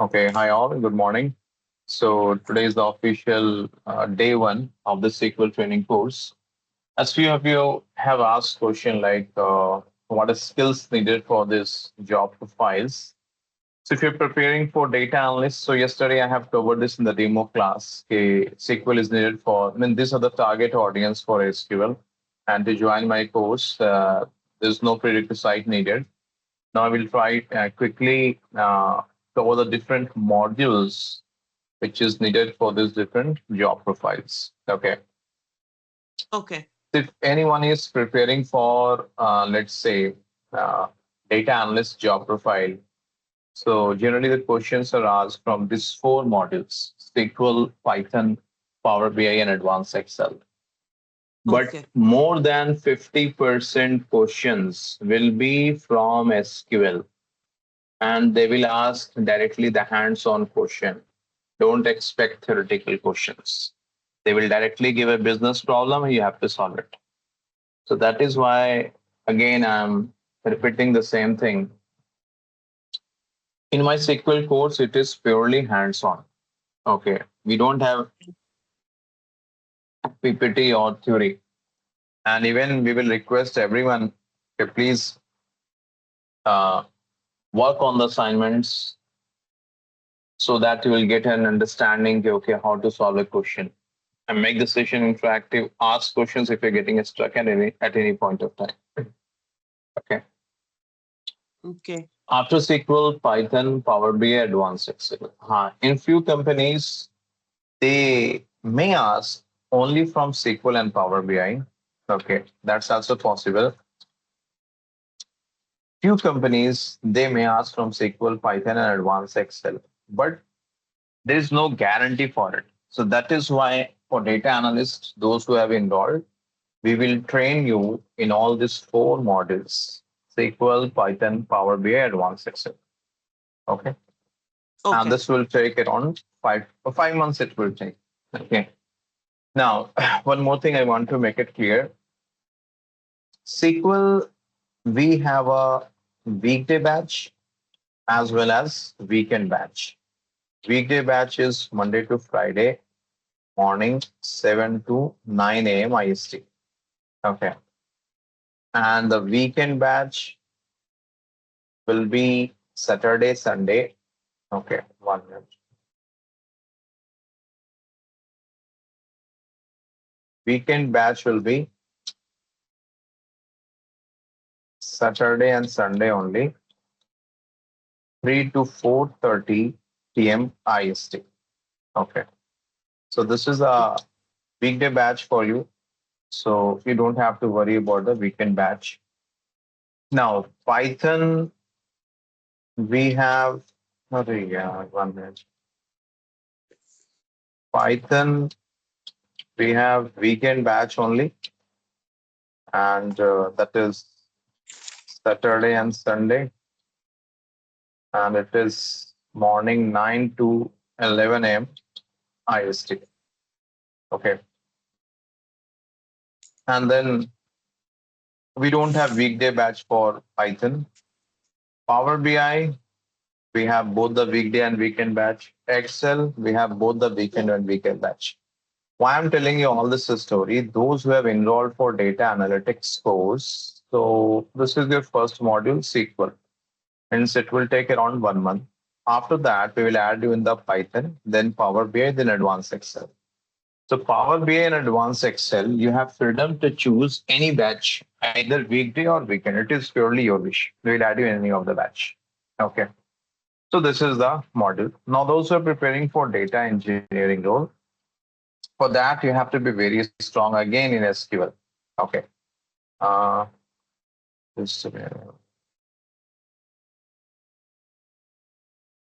Okay, hi all, good morning. So today is the official day one of the SQL training course. As few of you have asked question like what are skills needed for this job profiles. So if you're preparing for data analyst, so yesterday I have covered this in the demo class. Okay, SQL is needed for, I mean, these are the target audience for SQL. And to join my course, there's no prerequisite needed. Now I will try quickly cover the different modules which is needed for these different job profiles. Okay. Okay. If anyone is preparing for, let's say, uh, data analyst job profile, so generally the questions are asked from these four modules: SQL, Python, Power BI, and Advanced Excel. But Okay. more than 50% questions will be from SQL, and they will ask directly the hands-on question. Don't expect theoretical questions. They will directly give a business problem and you have to solve it. So that is why, again, I'm repeating the same thing. In my SQL course, it is purely hands-on. Okay. We don't have PPT or theory. And even we will request everyone to please uh, work on the assignments so that you will get an understanding, okay, how to solve a question and make the session interactive. Ask questions if you're getting stuck at any point of time. Okay. Okay. After SQL, Python, Power BI, Advanced Excel. In few companies, they may ask only from SQL and Power BI. Okay, that's also possible. Few companies they may ask from SQL, Python, and Advanced Excel, but there is no guarantee for it. So that is why for data analysts, those who have enrolled, we will train you in all these four modules: SQL, Python, Power BI, Advanced Excel. Okay. And Okay. this will take around 5 months it will take. Okay. Now, one more thing I want to make it clear. SQL, we have a weekday batch as well as weekend batch. Weekday batch is Monday to Friday morning 7 to 9 a.m. IST. Okay. And the weekend batch will be Saturday, Sunday. Okay, 1 minute. Weekend batch will be Saturday and Sunday only, 3 to 4:30 p.m. IST. Okay. So this is a weekday batch for you. So you don't have to worry about the weekend batch. Now, Python, we have, sorry, yeah, 1 minute. Python, we have weekend batch only, and that is Saturday and Sunday, and it is morning 9 to 11 a.m. IST. Okay. And then we don't have weekday batch for Python. Power BI, we have both the weekday and weekend batch. Excel, we have both the weekend and weekend batch. Why I'm telling you all this story, those who have enrolled for data analytics course, so this is your first module, SQL. Hence, it will take around 1 month. After that, we will add you in the Python, then Power BI, then Advanced Excel. So Power BI and Advanced Excel, you have freedom to choose any batch, either weekday or weekend. It is purely your wish. We will add you any of the batch. Okay. So this is the module. Now, those who are preparing for data engineering role, for that you have to be very strong again in SQL. Okay. Uh, just, a minute.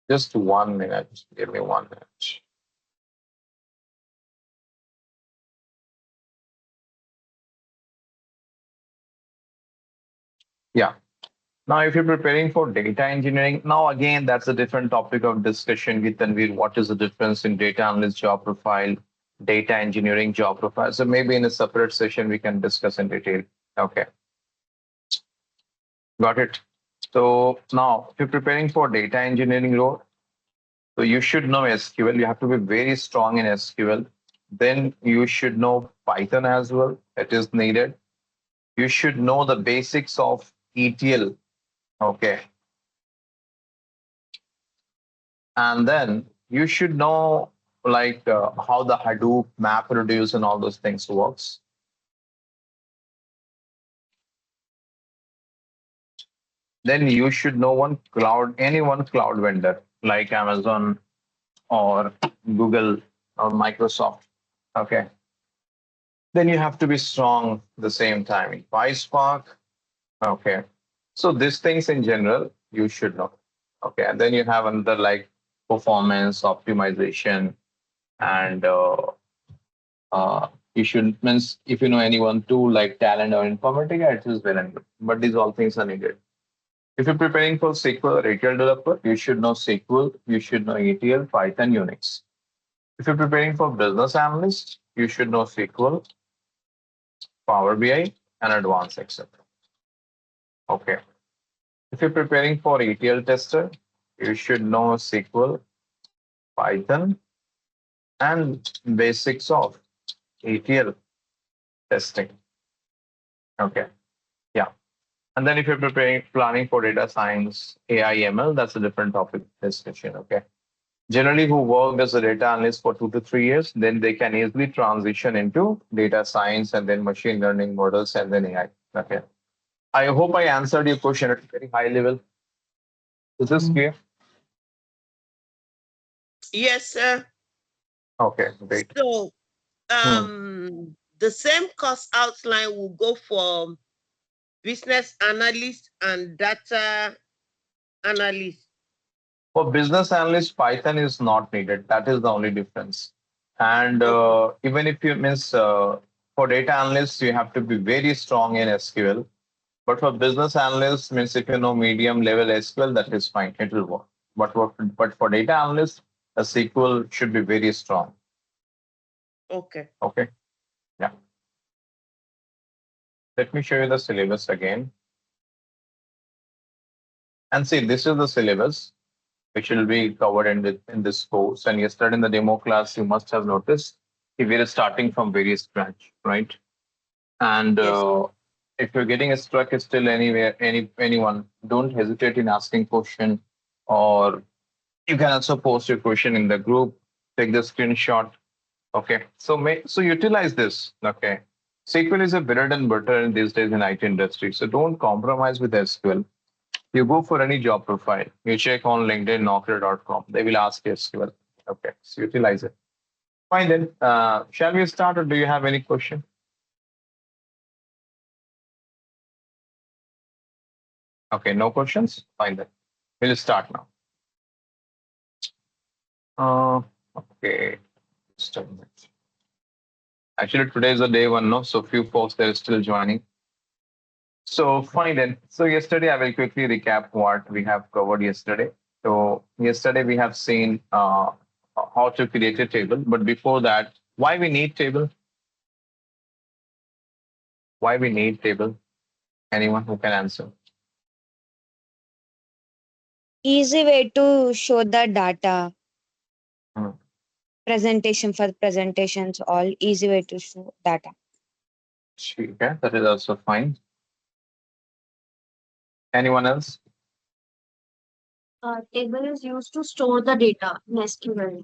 Just 1 minute. Give me 1 minute. Yeah. Now, if you're preparing for data engineering, now again, that's a different topic of discussion with Tanvir. What is the difference in data analyst job profile, data engineering job profile? So maybe in a separate session, we can discuss in detail. Okay, got it. So now, if you're preparing for data engineering role, So you should know SQL. You have to be very strong in SQL. Then you should know Python as well. It is needed. You should know the basics of ETL. Okay. And then you should know like how the Hadoop, MapReduce, and all those things works. Then you should know any one cloud vendor like Amazon or Google or Microsoft. Okay. Then you have to be strong the same time in PySpark. Okay. So these things in general, you should know. Okay. And then you have another like performance optimization and you should means if you know anyone too like talent or informatica, it is well and good. But these all things are needed. If you're preparing for SQL or ETL developer, you should know SQL, you should know ETL, Python, Unix. If you're preparing for business analyst, you should know SQL, Power BI, and advanced Excel. Okay. If you're preparing for ETL tester, you should know SQL, Python, and basics of ETL testing. Okay. Yeah. And then if you're preparing planning for data science, AI, ML, that's a different topic discussion. Okay. Generally, who worked as a data analyst for 2 to 3 years, then they can easily transition into data science and then machine learning models and then AI. Okay. I hope I answered your question at a very high level. Is this clear? Yes, sir. Okay, great. So, Hmm. the same course outline will go for business analyst and data analyst. For business analyst, Python is not needed. That is the only difference. And Okay. even if you miss for data analysts, you have to be very strong in SQL. But for business analysts, means if you know medium level SQL, that is fine. It will work. But for data analysts, a SQL should be very strong. Okay. Okay. Yeah. Let me show you the syllabus again. And see, this is the syllabus which will be covered in this course. And yesterday in the demo class, you must have noticed we are starting from very scratch, right? And Yes. if you're getting stuck still anywhere, anyone, don't hesitate in asking question, or you can also post your question in the group. Take the screenshot. Okay, so utilize this. Okay, SQL is a bread and butter in these days in IT industry. So don't compromise with SQL. You go for any job profile. You check on LinkedIn, Naukri.com. They will ask you SQL. Okay, so utilize it. Fine then. Shall we start, or do you have any question? Okay, no questions. Fine then. We'll start now. Uh, okay, just a minute. Actually, today is the day one, no? So few folks that are still joining. So fine then. So yesterday, I will quickly recap what we have covered yesterday. So yesterday we have seen how to create a table. But before that, why we need table? Why we need table? Anyone who can answer? Easy way to show the data. Hmm. Presentation for presentations, all easy way to show data. Okay, that is also fine. Anyone else? Table is used to store the data in SQL.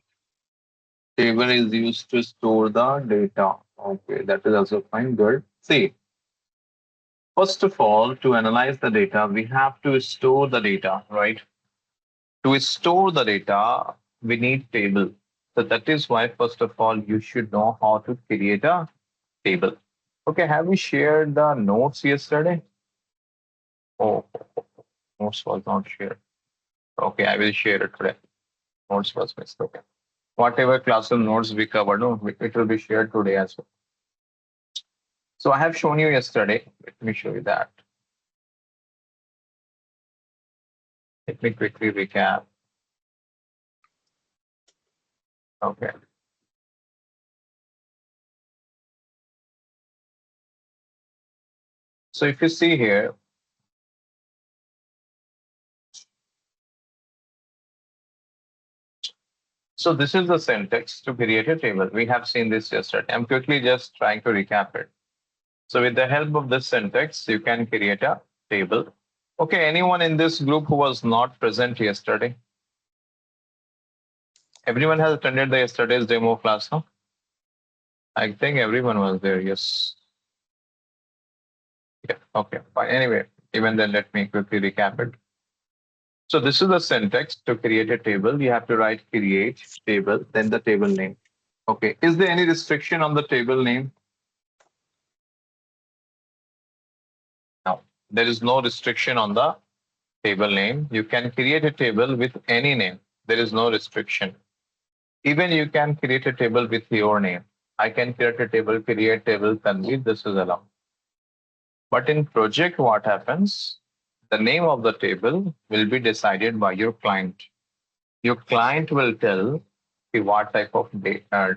Table is used to store the data. Okay, that is also fine. Good. See, first of all, to analyze the data, we have to store the data, right? To store the data, we need table. So that is why, first of all, you should know how to create a table. Okay, have we shared the notes yesterday? Oh, notes was not shared. Okay, I will share it today. Notes was missed. Okay. Whatever classroom notes we covered, no, it will be shared today as well. So I have shown you yesterday. Let me show you that. Let me quickly recap. Okay. So if you see here, So this is the syntax to create a table. We have seen this yesterday. I'm quickly just trying to recap it. So with the help of this syntax, you can create a table. Okay, anyone in this group who was not present yesterday? Everyone has attended the yesterday's demo class, no? I think everyone was there, yes. Yeah, okay, fine. Anyway, even then, let me quickly recap it. So this is the syntax to create a table. You have to write create table, then the table name. Okay, is there any restriction on the table name? No, there is no restriction on the table name. You can create a table with any name. There is no restriction. Even you can create a table with your name. I can create a table, create table Tanvir. This is allowed. But in project, what happens? The name of the table will be decided by your client. Your client will tell what type of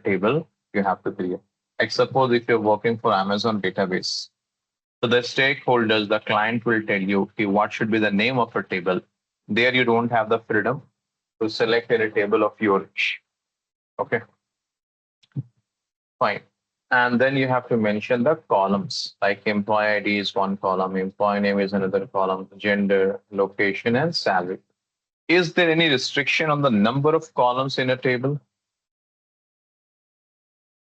table you have to create. Like suppose if you're working for Amazon database, so the stakeholders, the client will tell you what should be the name of a table. There you don't have the freedom to select a table of your wish. Okay, fine. And then you have to mention the columns, like employee ID is one column, employee name is another column, gender, location, and salary. Is there any restriction on the number of columns in a table?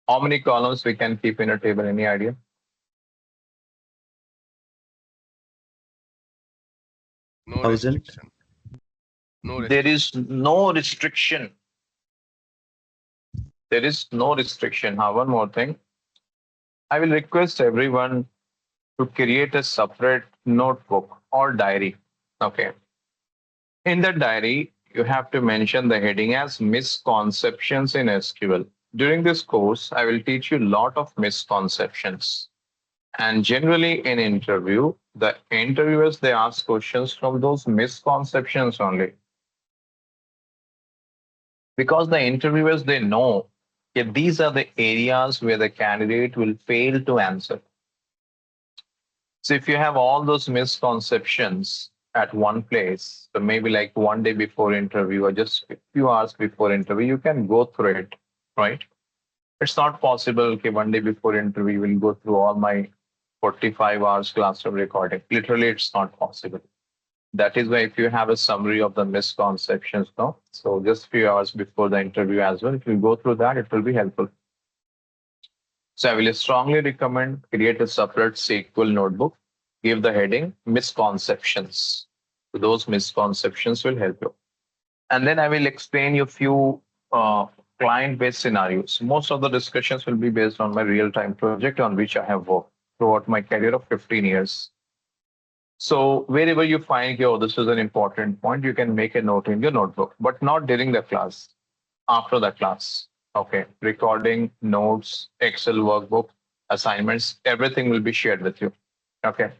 How many columns we can keep in a table? Any idea? No 1000. restriction. No There restriction. is no restriction. There is no restriction. One more thing. I will request everyone to create a separate notebook or diary. Okay. In the diary, you have to mention the heading as misconceptions in SQL. During this course, I will teach you a lot of misconceptions. And generally in interview, the interviewers, they ask questions from those misconceptions only. Because the interviewers, they know that these are the areas where the candidate will fail to answer. So if you have all those misconceptions at one place, so maybe like one day before interview or just a few hours before interview, you can go through it, right? It's not possible, okay, one day before interview, will go through all my 45 hours classroom recording. Literally, it's not possible. That is why if you have a summary of the misconceptions, no, so just few hours before the interview as well, if you go through that, it will be helpful. So I will strongly recommend create a separate SQL notebook, give the heading misconceptions. So those misconceptions will help you. And then I will explain you a few client-based scenarios. Most of the discussions will be based on my real-time project on which I have worked throughout my career of 15 years. So wherever you find, oh, this is an important point, you can make a note in your notebook, but not during the class, after the class. Okay, recording, notes, Excel workbook, assignments, everything will be shared with you. Okay.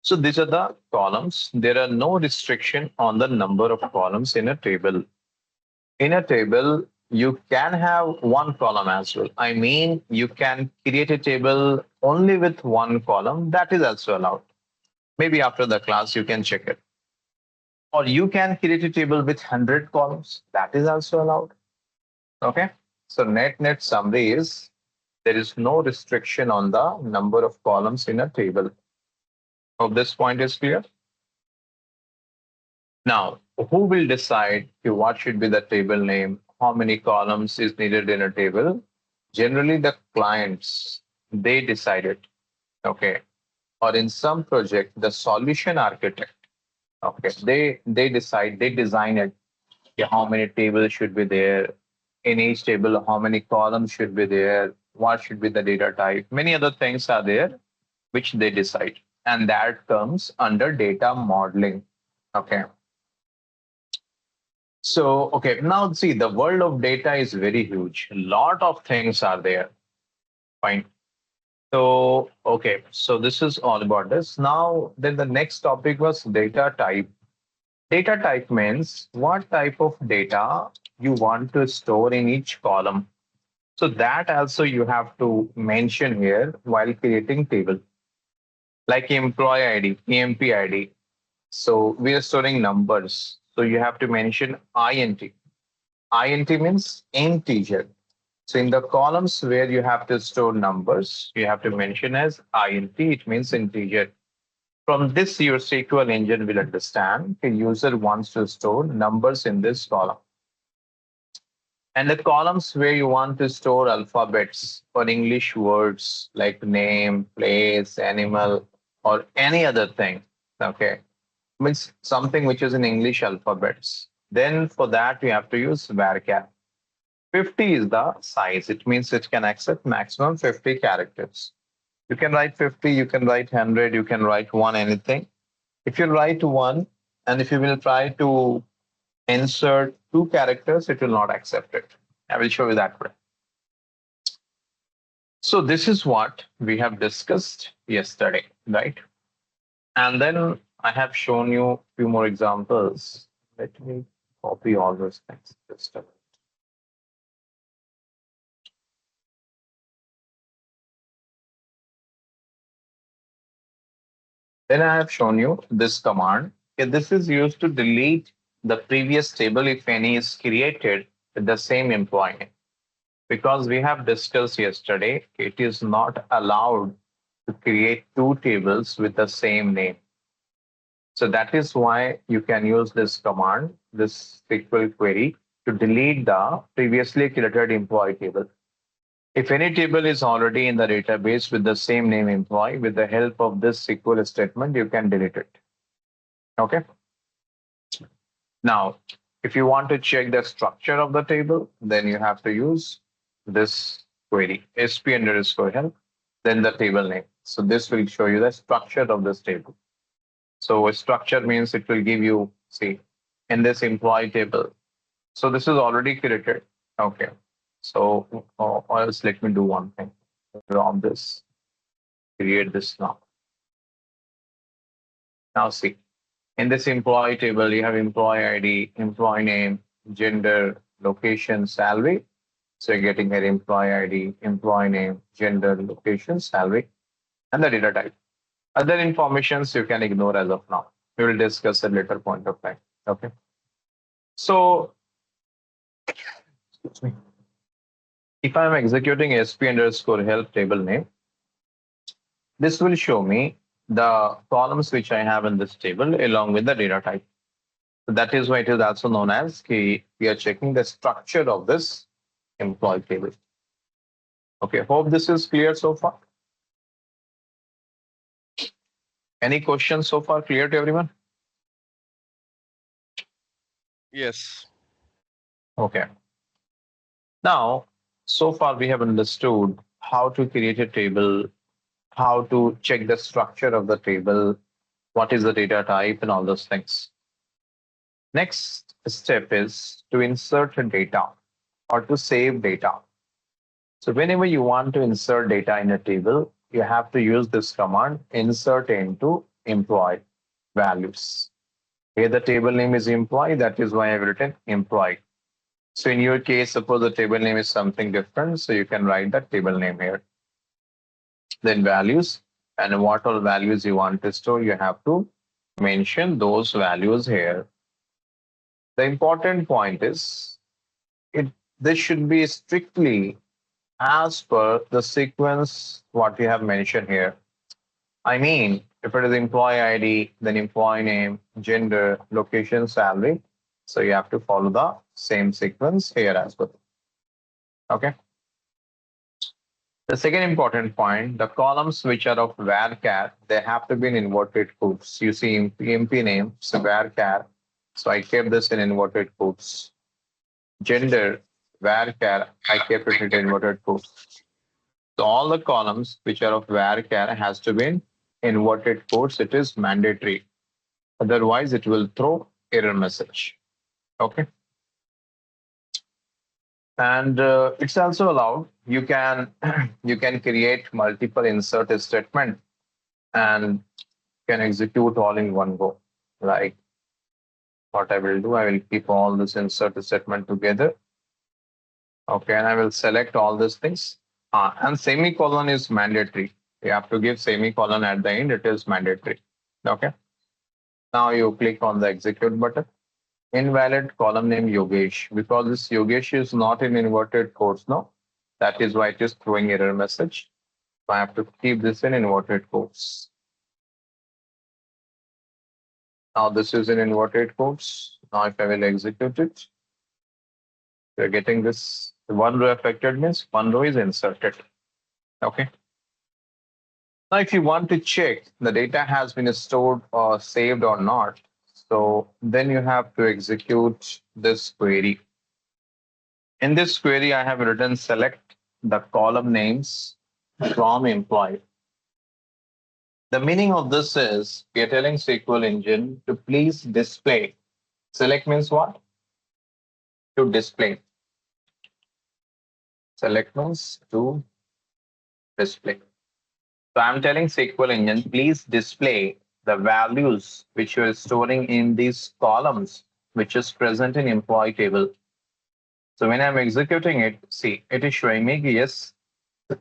So these are the columns. There are no restriction on the number of columns in a table. In a table, you can have one column as well. I mean, you can create a table only with one column. That is also allowed. Maybe after the class, you can check it. Or you can create a table with 100 columns. That is also allowed. Okay. So net summary is there is no restriction on the number of columns in a table. Hope this point is clear. Now, who will decide what should be the table name? How many columns is needed in a table? Generally, the clients, they decide it. Okay. Or in some project, the solution architect, okay, they decide, they design it. Okay, how many tables should be there? In each table, how many columns should be there? What should be the data type? Many other things are there which they decide. And that comes under data modeling. Okay. So, okay, now see, the world of data is very huge. A lot of things are there. Fine. So, okay, so this is all about this. Now, then the next topic was data type. Data type means what type of data you want to store in each column. So that also you have to mention here while creating table. Like employee ID, EMP ID. So we are storing numbers. So you have to mention INT. int means integer. So in the columns where you have to store numbers, you have to mention as int, it means integer. From this, your SQL engine will understand the user wants to store numbers in this column. And the columns where you want to store alphabets or English words like name, place, animal, or any other thing, okay, means something which is in English alphabets. Then for that, you have to use varchar. 50 is the size. It means it can accept maximum 50 characters. You can write 50, you can write 100, you can write one, anything. If you write one, and if you will try to insert two characters, it will not accept it. I will show you that way. So this is what we have discussed yesterday, right? And then I have shown you a few more examples. Let me copy all those things. Just a minute. Then I have shown you this command. Okay, this is used to delete the previous table if any is created with the same employee name. Because we have discussed yesterday, it is not allowed to create two tables with the same name. So that is why you can use this command, this SQL query, to delete the previously created employee table. If any table is already in the database with the same name employee, with the help of this SQL statement, you can delete it. Okay. Now, if you want to check the structure of the table, then you have to use this query, sp_help, then the table name. So this will show you the structure of this table. So a structure means it will give you, see, in this employee table. So this is already created. Okay. So or else let me do one thing. From this, create this now. Now see, in this employee table, you have employee ID, employee name, gender, location, salary. So you're getting an employee ID, employee name, gender, location, salary, and the data type. Other informations you can ignore as of now. We will discuss at later point of time. Okay. So, excuse me. If I'm executing sp_help table name, this will show me the columns which I have in this table along with the data type. So that is why it is also known as we are checking the structure of this employee table. Okay, hope this is clear so far. Any questions so far clear to everyone? Yes. Okay. Now, so far we have understood how to create a table, how to check the structure of the table, what is the data type, and all those things. Next step is to insert data or to save data. So whenever you want to insert data in a table, you have to use this command, insert into employee values. Here the table name is employee, that is why I've written employee. So in your case, suppose the table name is something different, so you can write that table name here. Then values, and what all values you want to store, you have to mention those values here. The important point is this should be strictly as per the sequence what we have mentioned here. I mean, if it is employee ID, then employee name, gender, location, salary. So you have to follow the same sequence here as well. Okay. The second important point, the columns which are of varchar, they have to be in inverted quotes. You see MP name, so varchar. So I kept this in inverted quotes. Gender, varchar, I kept it in inverted quotes. So all the columns which are of varchar has to be in inverted quotes. It is mandatory. Otherwise, it will throw error message. Okay. And it's also allowed. You can you can create multiple insert statement and can execute all in one go. Like what I will do, I will keep all this insert statement together. Okay, and I will select all these things. And semicolon is mandatory. You have to give semicolon at the end. It is mandatory. Okay. Now you click on the execute button. invalid column name Yogesh because this Yogesh is not in inverted quotes. No, that is why it is throwing error message. So I have to keep this in inverted quotes. Now this is in inverted quotes. Now if I will execute it, we're getting this one row affected means one row is inserted. Okay. Now if you want to check the data has been stored or saved or not, so then you have to execute this query. In this query, I have written select the column names from employee. The meaning of this is we are telling SQL engine to please display. Select means what? To display. Select means to display. So I'm telling SQL engine, please display the values which you are storing in these columns, which is present in employee table. So when I'm executing it, see, it is showing me, yes,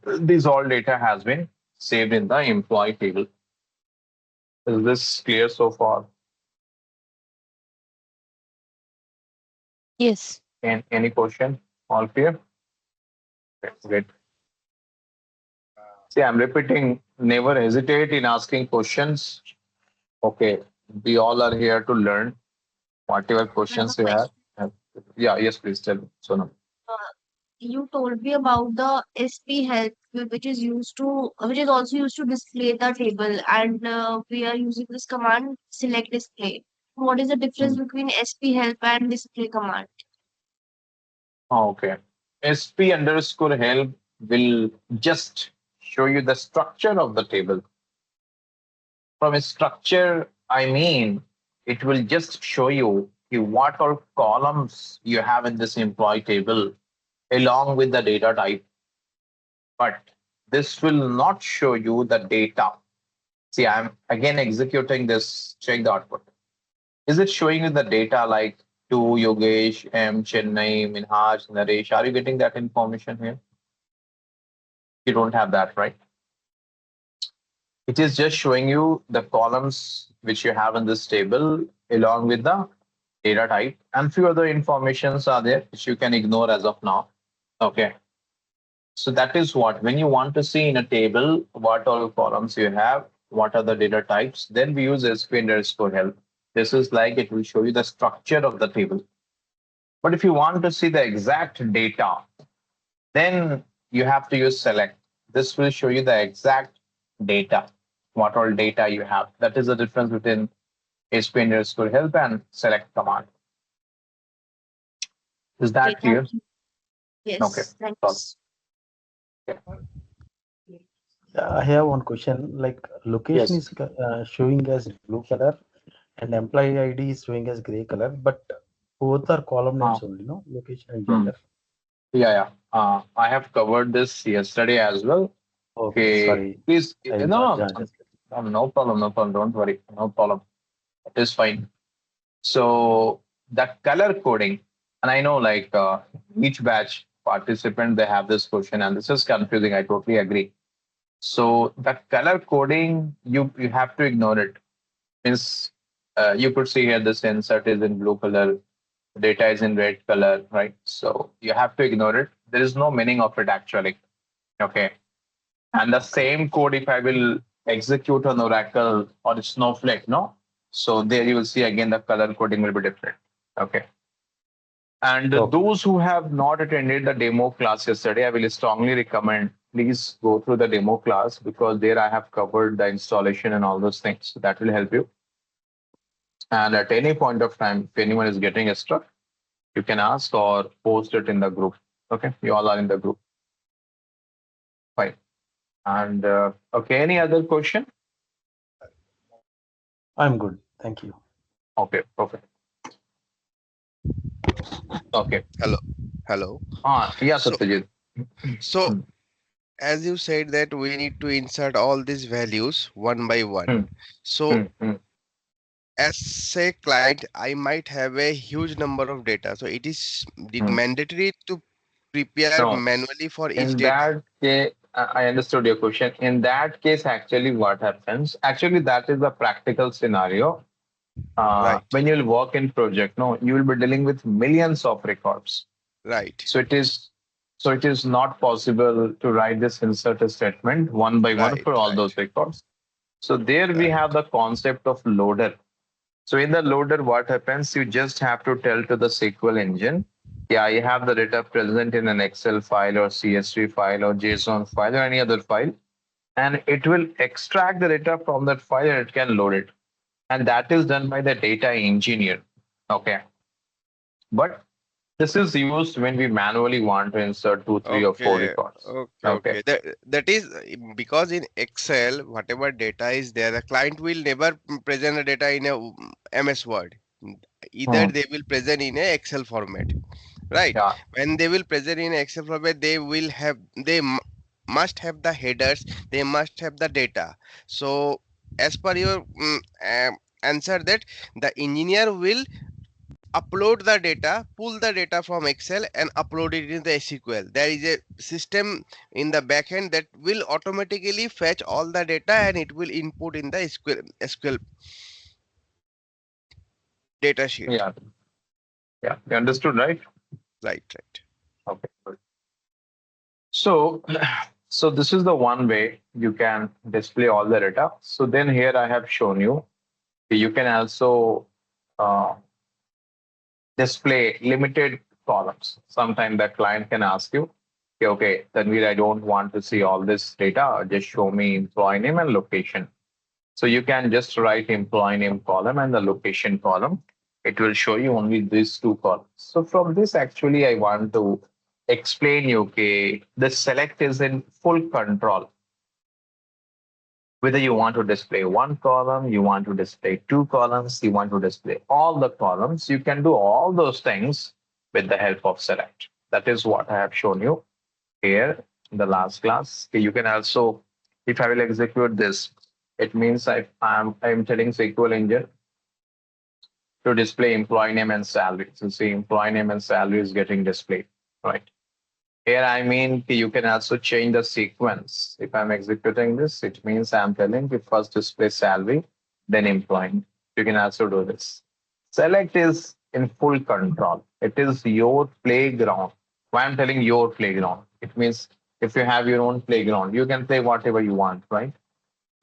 this all data has been saved in the employee table. Is this clear so far? Yes. And any question? All clear? Okay, great. See, I'm repeating, never hesitate in asking questions. Okay, we all are here to learn whatever I have a questions you have. question. Yeah, yes, please tell me. So no. Uh, you told me about the SP help, which is also used to display the table, and we are using this command select display. What is the difference Hmm. between SP help and display command? Okay. SP underscore help will just show you the structure of the table. From a structure, I mean, it will just show you what all columns you have in this employee table along with the data type. But this will not show you the data. See, I'm again executing this, check the output. Is it showing you the data like to Yogesh, M, Chennai, Minhaj, Naresh? Are you getting that information here? You don't have that, right? It is just showing you the columns which you have in this table along with the data type and few other informations are there which you can ignore as of now. Okay. So that is what when you want to see in a table what all columns you have, what are the data types, then we use SP underscore help. This is like it will show you the structure of the table. But if you want to see the exact data, then you have to use select. This will show you the exact data, what all data you have. That is the difference between SP underscore help and select command. Is Okay, that thank clear? you. Okay. Yes, So, thanks. I have one question. Like location yes. is showing as blue color and employee ID is showing as gray color, but both are column Uh, names only, no? Location and hmm. gender. Yeah, yeah. I have covered this yesterday as well. Okay, Okay, sorry. please. I No, just no problem, no problem. Don't worry, no problem. It is fine. So that color coding, and I know like each batch participant they have this question, and this is confusing. I totally agree. So that color coding, you have to ignore it. Means you could see here this insert is in blue color, data is in red color, right? So you have to ignore it. There is no meaning of it actually. Okay. And the same code, if I will execute on Oracle or Snowflake, no? So there you will see again the color coding will be different. Okay. And okay. those who have not attended the demo class yesterday, I will strongly recommend please go through the demo class because there I have covered the installation and all those things. So that will help you. And at any point of time, if anyone is getting stuck, you can ask or post it in the group. Okay. You all are in the group. Fine. And okay, any other question? I'm good. Thank you. Okay, perfect. Okay. Hello. Hello. Yeah, So, Satyajit. so Hmm, as you said that we need to insert all these values one by one. hmm, So, hmm, hmm, as a client, I might have a huge number of data. So it is hmm. mandatory to prepare No, manually for each in data. that case, I understood your question. In that case, actually, what happens? Actually, that is the practical scenario. Right. When you'll work in project, no, you will be dealing with millions of records. Right. So it is not possible to write this insert a statement one by one Right. for all Right. those records. So there we Right. have the concept of loader. So in the loader, what happens? You just have to tell to the SQL engine, yeah, I have the data present in an Excel file or CSV file or JSON file or any other file, and it will extract the data from that file and it can load it. And that is done by the data engineer. Okay. But this is used when we manually want to insert two, three, or four Okay, records. okay, Okay. okay. That is because in Excel, whatever data is there, the client will never present the data in a MS Word. Either Hmm. they will present in a Excel format, right? Yeah. When they will present in Excel format, they will have must have the headers, they must have the data. So as per your answer, that the engineer will upload the data, pull the data from Excel and upload it in the SQL. There is a system in the backend that will automatically fetch all the data and it will input in the SQL data sheet. Yeah. Yeah. You understood, right? Right, right. Okay. Good. So, so this is the one way you can display all the data. So then here I have shown you, you can also uh, display limited columns. Sometimes the client can ask you, okay, Tanvir, I don't want to see all this data. Just show me employee name and location. So you can just write employee name column and the location column. It will show you only these two columns. So from this, actually, I want to explain you, okay, the select is in full control. Whether you want to display one column, you want to display two columns, you want to display all the columns, you can do all those things with the help of select. That is what I have shown you here in the last class. Okay, you can also, if I will execute this, it means I'm telling SQL engine to display employee name and salary. So see, employee name and salary is getting displayed, right? Here, I mean, you can also change the sequence. If I'm executing this, it means I'm telling you first display salary, then employee. You can also do this. Select is in full control. It is your playground. Why I'm telling your playground? It means if you have your own playground, you can play whatever you want, right?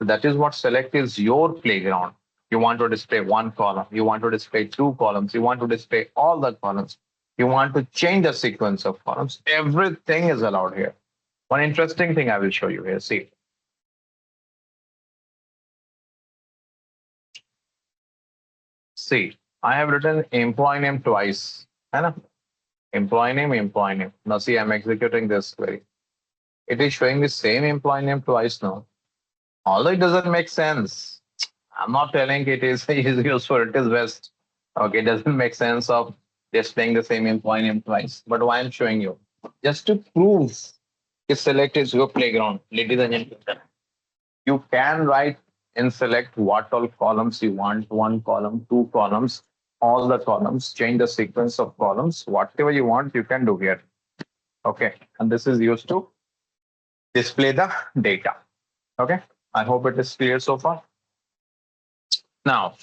So that is what select is your playground. You want to display one column, you want to display two columns, you want to display all the columns, you want to change the sequence of columns. Everything is allowed here. One interesting thing I will show you here. See, I have written employee name twice. है ना? Employee name, employee name. Now see, I'm executing this query. It is showing the same employee name twice now. Although it doesn't make sense. I'm not telling it is useful, it is best. Okay, it doesn't make sense of displaying the same employee name twice. But why I'm showing you? Just to prove if select is your playground, ladies and gentlemen. You can write and select what all columns you want, one column, two columns, all the columns, change the sequence of columns, whatever you want, you can do here. Okay, and this is used to display the data. Okay, I hope it is clear so far. Now,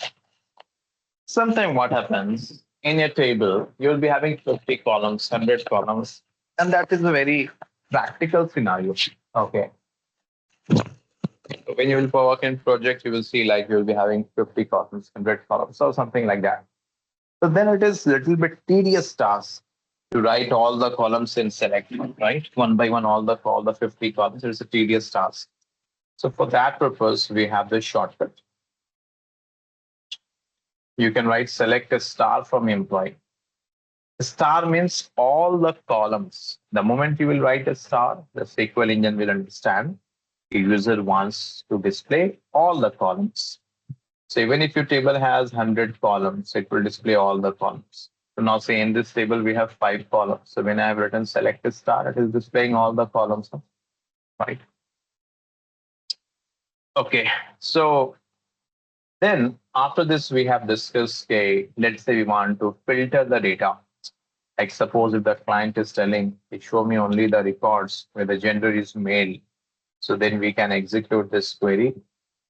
sometime what happens in a table, you'll be having 50 columns, 100 columns, and that is a very practical scenario. Okay. So when you will work in project, you will see like you will be having 50 columns, 100 columns, or something like that. So then it is little bit tedious task to write all the columns in select, right? One by one, all the 50 columns. It's a tedious task. So for that purpose, we have this shortcut. You can write select a star from employee. Star means all the columns. The moment you will write a star, the SQL engine will understand the user wants to display all the columns. So even if your table has 100 columns, it will display all the columns. So now say in this table, we have 5 columns. So when I have written select a star, it is displaying all the columns, right? Okay, so then after this, we have discussed, okay, let's say we want to filter the data. Like suppose if the client is telling, show me only the records where the gender is male. So then we can execute this query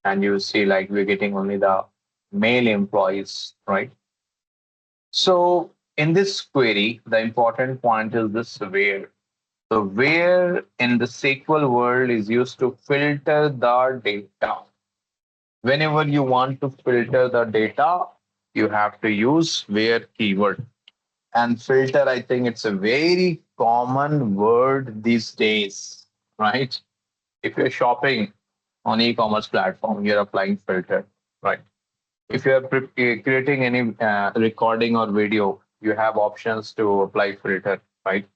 and you see like we're getting only the male employees, right? So in this query, the important point is this where. So where in the SQL world is used to filter the data. Whenever you want to filter the data, you have to use where keyword. And filter, I think it's a very common word these days, right? If you're shopping on e-commerce platform, you're applying filter, right? If you're creating any recording or video, you have options to apply filter, right?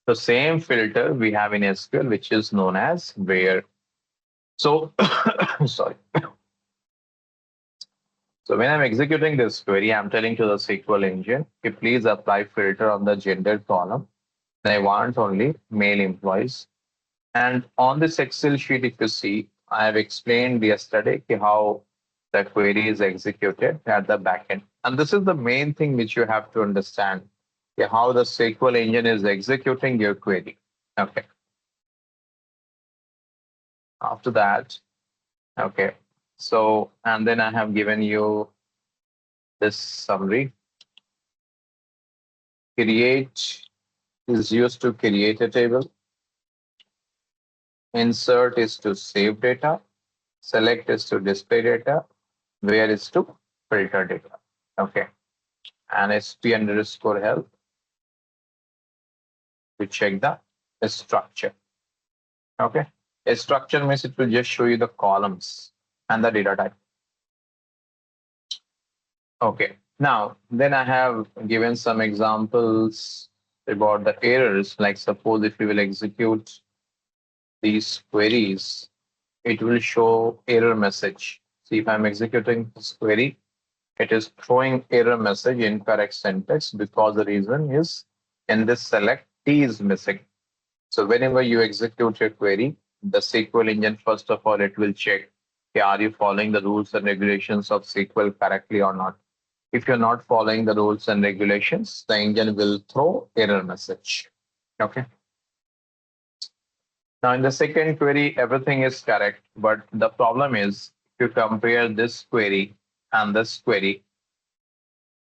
The same filter we have in SQL, which is known as where. So, sorry. So when I'm executing this query, I'm telling to the SQL engine, okay, please apply filter on the gender column. And I want only male employees. And on this Excel sheet, if you see, I have explained yesterday how the query is executed at the backend. And this is the main thing which you have to understand, how the SQL engine is executing your query. Okay. After that, okay. So, and then I have given you this summary. Create is used to create a table. Insert is to save data. Select is to display data. Where is to filter data. Okay. And SP underscore help to check the structure. Okay. A structure means it will just show you the columns and the data type. Okay. Now, then I have given some examples about the errors. Like suppose if you will execute these queries, it will show error message. See, if I'm executing this query, it is throwing error message incorrect syntax because the reason is in this select T is missing. So whenever you execute your query, the SQL engine, first of all, it will check, okay, are you following the rules and regulations of SQL correctly or not? If you're not following the rules and regulations, the engine will throw error message. Okay. Now in the second query, everything is correct, but the problem is if you compare this query and this query,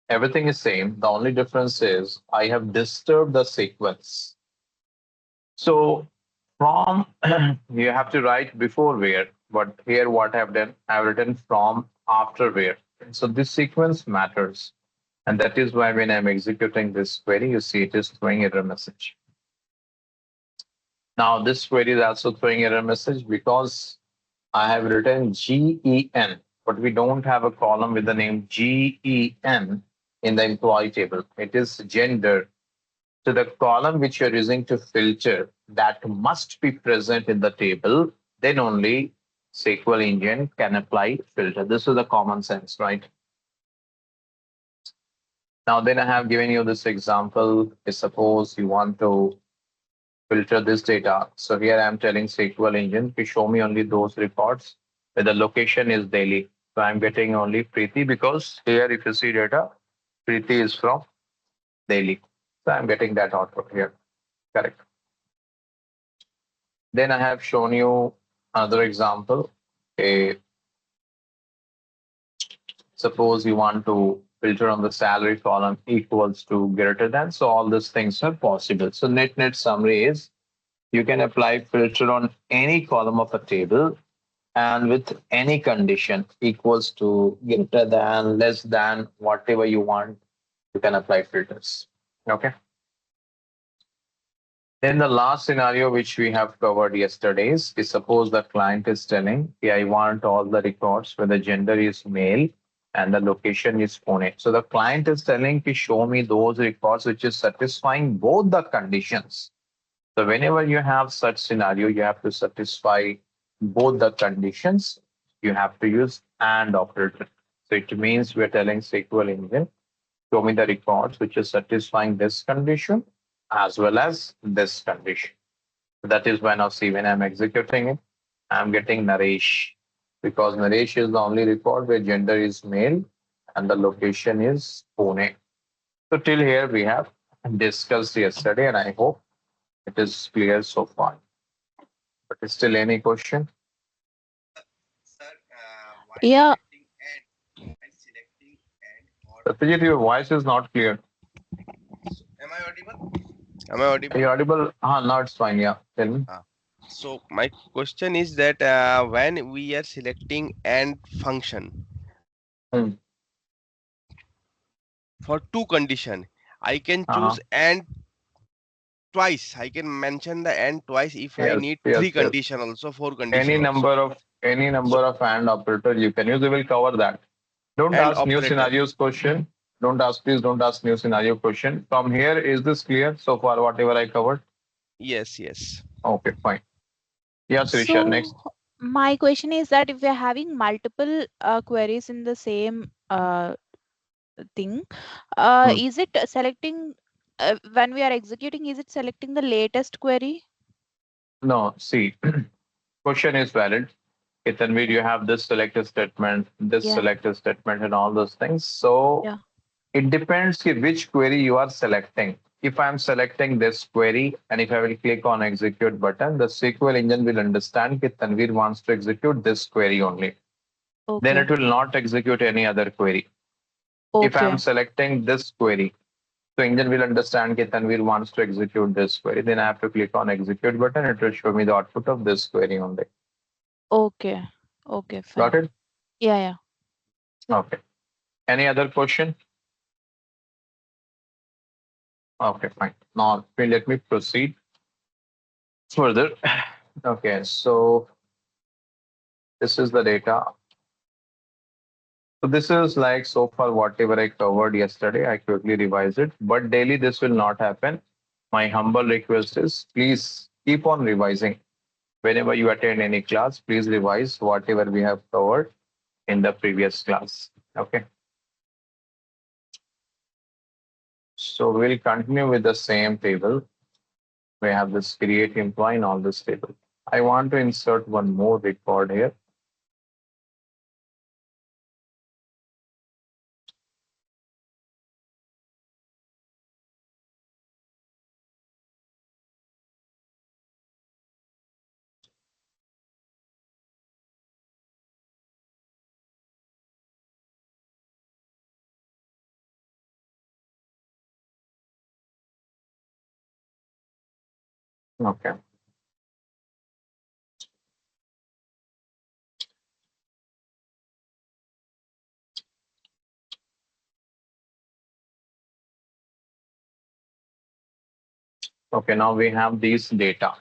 everything is same. The only difference is I have disturbed the sequence. So from you have to write before where, but here what I've done, I've written from after where. So this sequence matters. And that is why when I'm executing this query, you see it is throwing error message. Now this query is also throwing error message because I have written GEN, but we don't have a column with the name GEN in the employee table. It is gender. So the column which you're using to filter that must be present in the table, then only SQL engine can apply filter. This is the common sense, right? Now then I have given you this example. Suppose you want to filter this data. So here I'm telling SQL engine to show me only those records where the location is Delhi. So I'm getting only Preeti because here if you see data, Preeti is from Delhi. So I'm getting that output here. Correct. Then I have shown you another example. Okay, suppose you want to filter on the salary column equals to greater than. So all these things are possible. So net summary is you can apply filter on any column of a table and with any condition equals to greater than, less than, whatever you want, you can apply filters. Okay. Then the last scenario which we have covered yesterday is suppose the client is telling, yeah, I want all the records where the gender is male and the location is Pune. So the client is telling to show me those records which is satisfying both the conditions. So whenever you have such scenario, you have to satisfy both the conditions. You have to use and operator. So it means we're telling SQL engine, show me the records which is satisfying this condition as well as this condition. That is why now see when I'm executing it, I'm getting Naresh because Naresh is the only record where gender is male and the location is Pune. So till here we have discussed yesterday and I hope it is clear so far. But still any question? Sir, while Yeah, selecting Satyajit, your voice is not clear. Am I audible? Am I Are audible? you audible? Now it's fine. Yeah, tell me. Ah. So my question is that when we are selecting and function Hmm. for two condition, I can Uh-huh. choose and twice. I can mention the and twice if I Yes, need yes, three yes. condition also, four Any condition number also. of any So number of and operator you can use. We will cover that. Don't and ask new operator. scenarios question. Don't ask, please don't ask new scenario question. From here, is this clear so far, whatever I covered? Yes, yes. Okay, fine. Yes, Risha, So next. my question is that if we're having multiple queries in the same thing, Hmm. is it selecting when we are executing, is it selecting the latest query? No, see, question is valid. Okay, Tanvir, you have this selected statement, this Yeah, selected statement, and all those things. So yeah. it depends ki which query you are selecting. If I'm selecting this query and if I will click on execute button, the SQL engine will understand that Tanvir wants to execute this query only. Then Okay, it will not execute any other query. If I'm okay, selecting this query, so engine will understand that Tanvir wants to execute this query. Then I have to click on execute button. It will show me the output of this query only. okay, okay, Got fine. it? Yeah, yeah. Okay. Any other question? Okay, fine. Now let me proceed further. Okay, so this is the data. So this is like so far whatever I covered yesterday, I quickly revise it, but daily this will not happen. My humble request is please keep on revising. Whenever you attend any class, please revise whatever we have covered in the previous class. Okay. So we'll continue with the same table. We have this create employee in all this table. I want to insert one more record here. Okay. Okay, now we have these data.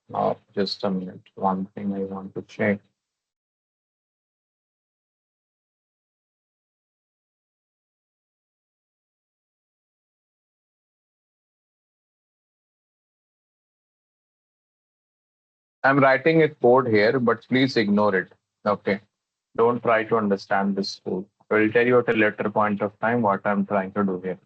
Now, just a minute. One thing I want to check. I'm writing a code here, but please ignore it. Okay. Don't try to understand this code. I will tell you at a later point of time what I'm trying to do here.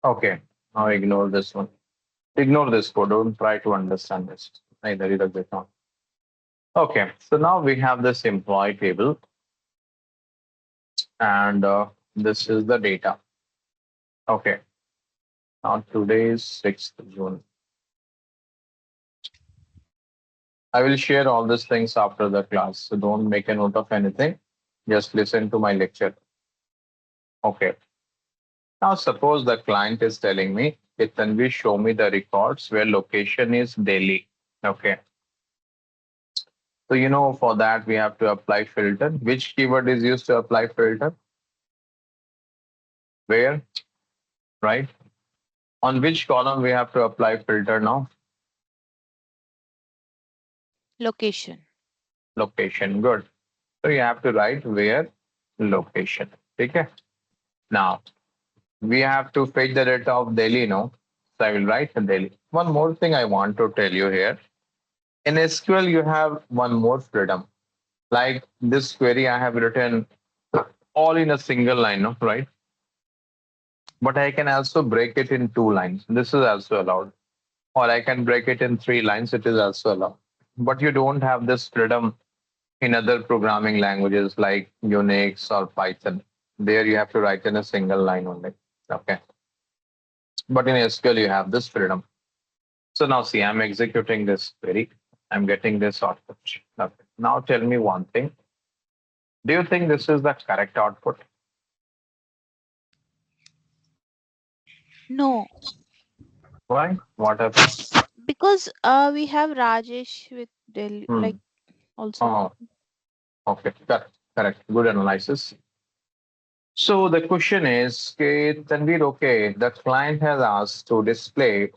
Okay. Now ignore this one. Ignore this code. Don't try to understand this. Neither is it not. Okay. So now we have this employee table, and this is the data. Okay. Now today is 6th June. I will share all these things after the class. So don't make a note of anything. Just listen to my lecture. Okay. Now suppose the client is telling me, can we show me the records where location is Delhi? Okay. So for that we have to apply filter. Which keyword is used to apply filter? Where? Right? On which column we have to apply filter now? Location. Location. Good. So you have to write where location. Okay. Now we have to fetch the data of Delhi, no? So I will write Delhi. One more thing I want to tell you here. In SQL, you have one more freedom. Like this query, I have written all in a single line, no? Right? But I can also break it in 2 lines. This is also allowed. Or I can break it in 3 lines. It is also allowed. but you don't have this freedom in other programming languages like Unix or Python. There you have to write in a single line only. Okay. But in SQL, you have this freedom. So now see, I'm executing this query. I'm getting this output. Okay. Now tell me one thing. Do you think this is the correct output? No, Why? What happened? because we have Rajesh with Delhi, Hmm. like also. Oh, okay. Correct. Correct. Good analysis. So the question is, okay, Tanvir, okay, the client has asked to display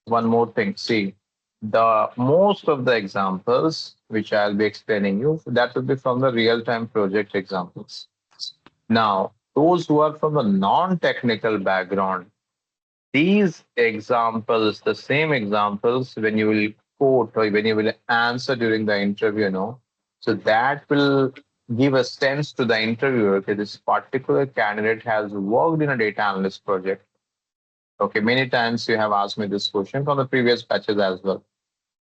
one more thing. See, the most of the examples which I'll be explaining you, that will be from the real-time project examples. Now, those who are from the non-technical background, these examples, the same examples, when you will quote or when you will answer during the interview, so that will give a sense to the interviewer that this particular candidate has worked in a data analyst project. Okay, many times you have asked me this question from the previous batches as well.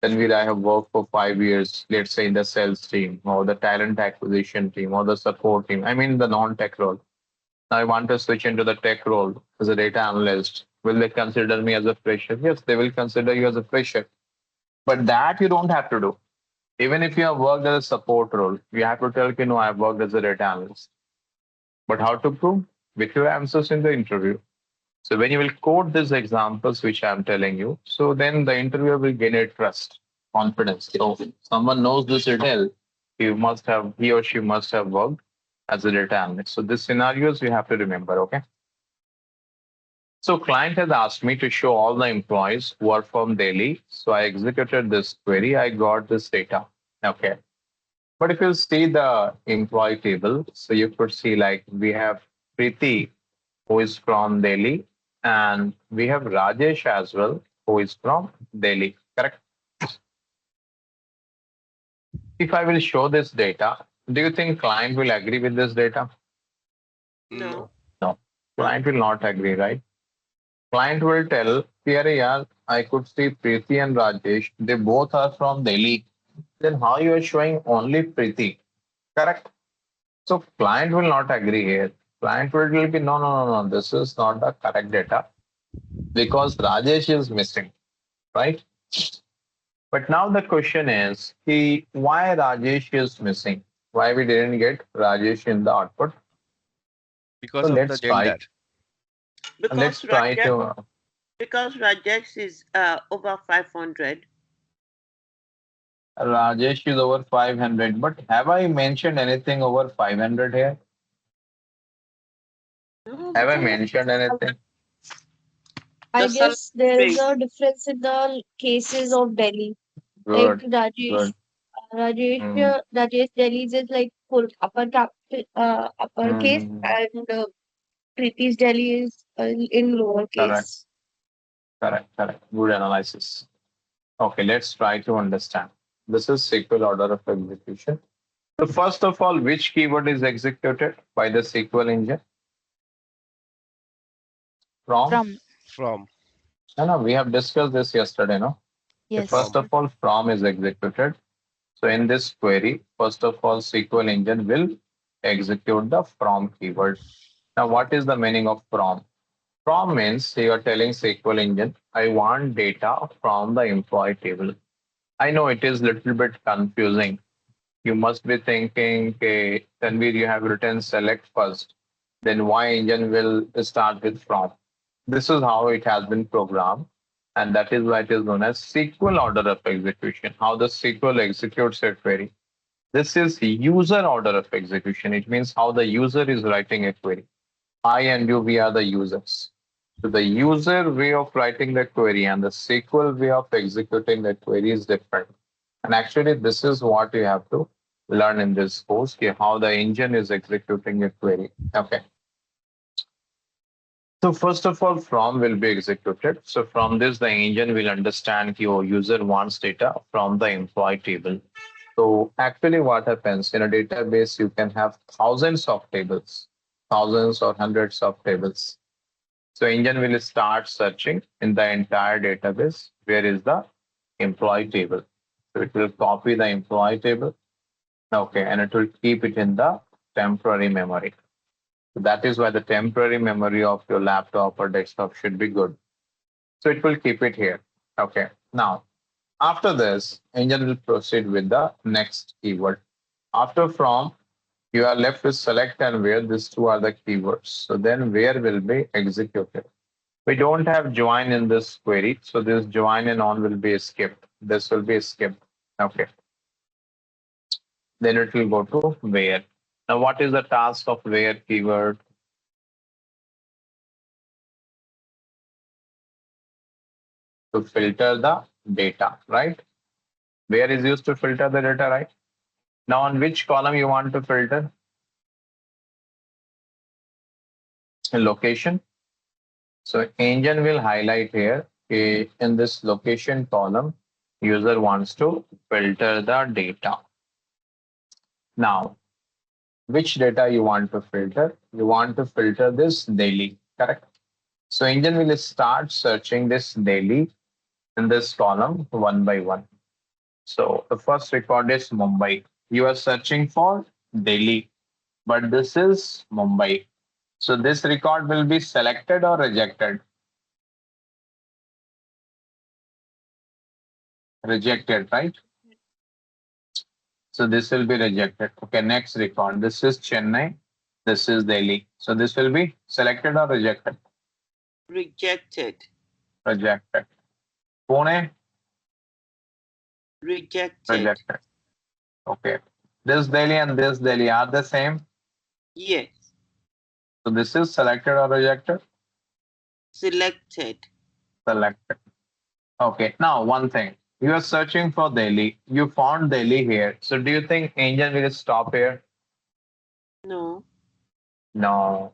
Tanvir, I have worked for 5 years, let's say in the sales team or the talent acquisition team or the support team. I mean the non-tech role. Now I want to switch into the tech role as a data analyst. Will they consider me as a fresher? Yes, they will consider you as a fresher. But that you don't have to do. Even if you have worked as a support role, you have to tell, you know, I've worked as a data analyst. But how to prove? With your answers in the interview. So when you will quote these examples, which I'm telling you, so then the interviewer will gain a trust, confidence. So someone knows this detail, he or she must have worked as a data analyst. So these scenarios you have to remember, okay? So client has asked me to show all the employees who are from Delhi. So I executed this query. I got this data. Okay. But if you see the employee table, so you could see like we have Preeti, who is from Delhi, and we have Rajesh as well, who is from Delhi. Correct. If I will show this data, do you think client will agree with this data? No. No. No. No. Client will not agree, right? Client will tell, here, yeah, I could see Preeti and Rajesh. They both are from Delhi. Then how you are showing only Preeti? Correct. So client will not agree here. Client will be no, no, no, no. This is not the correct data because Rajesh is missing, right? But now the question is, why Rajesh is missing? Why we didn't get Rajesh in the output? So Because of the gender. Because let's try Rajesh, to because Rajesh is over 500. Rajesh is over 500. But have I mentioned anything over 500 here? No, Have I because mentioned anything? the I salary guess there is range. a difference in the cases of Delhi. Like Good, good. Mm, Rajesh Delhi's is like full uppercase, mm, and Preeti's Delhi is in correct, lowercase. correct, correct. Good analysis. Okay, let's try to understand. This is SQL order of execution. So first of all, which keyword is executed by the SQL engine? From? From. From. No, no, we have discussed this yesterday, no? Okay, Yes. first From. of all, from is executed. So in this query, first of all, SQL engine will execute the from keyword. Now, what is the meaning of from? From means you are telling SQL engine, I want data from the employee table. I know it is a little bit confusing. You must be thinking, okay, Tanvir, you have written select first. Then why engine will start with from? This is how it has been programmed. And that is why it is known as SQL order of execution, how the SQL executes a query. This is user order of execution. It means how the user is writing a query. I and you, we are the users. So the user way of writing the query and the SQL way of executing the query is different. And actually, this is what you have to learn in this course, how the engine is executing a query. Okay. So first of all, from will be executed. So from this, the engine will understand your user wants data from the employee table. So actually what happens in a database, you can have thousands of tables, thousands or hundreds of tables. So engine will start searching in the entire database. Where is the employee table? So it will copy the employee table. Okay, and it will keep it in the temporary memory. So that is why the temporary memory of your laptop or desktop should be good. So it will keep it here. Okay. Now, after this, engine will proceed with the next keyword. After from, you are left with select and where. These two are the keywords. So then where will be executed. We don't have join in this query. So this join and on will be skipped. This will be skipped. Okay. Then it will go to where. Now, what is the task of where keyword? To filter the data, right? Where is used to filter the data, right? Now, on which column you want to filter? Location. So engine will highlight here in this location column, user wants to filter the data. Now, which data you want to filter? You want to filter this daily, correct? So engine will start searching this daily in this column one by one. So the first record is Mumbai. You are searching for Delhi, but this is Mumbai. So this record will be selected or rejected? Rejected, right? So this will be rejected. Okay, next record. This is Chennai. This is Delhi. So this will be selected or rejected? Rejected. Rejected. Pune? Rejected. Rejected. Okay. This Delhi and this Delhi are the same. Yes. So this is selected or rejected? Selected. Selected. Okay. Now one thing. You are searching for Delhi. You found Delhi here. So do you think engine will stop here? No. No.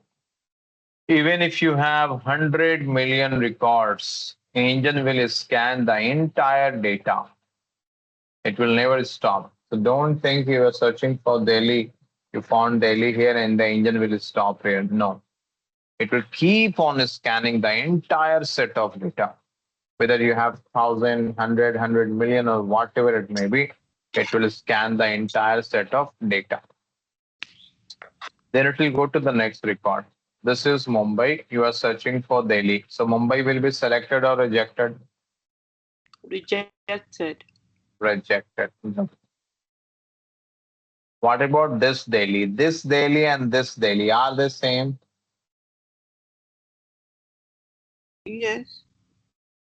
Even if you have 100 million records, engine will scan the entire data. It will never stop. So don't think you are searching for Delhi. You found Delhi here and the engine will stop here. No. It will keep on scanning the entire set of data. Whether you have 1,000, 100 million or whatever it may be, it will scan the entire set of data. Then it will go to the next record. This is Mumbai. You are searching for Delhi. So Mumbai will be selected or rejected? Rejected. Rejected. What about this Delhi? This Delhi and this Delhi are the same? Yes.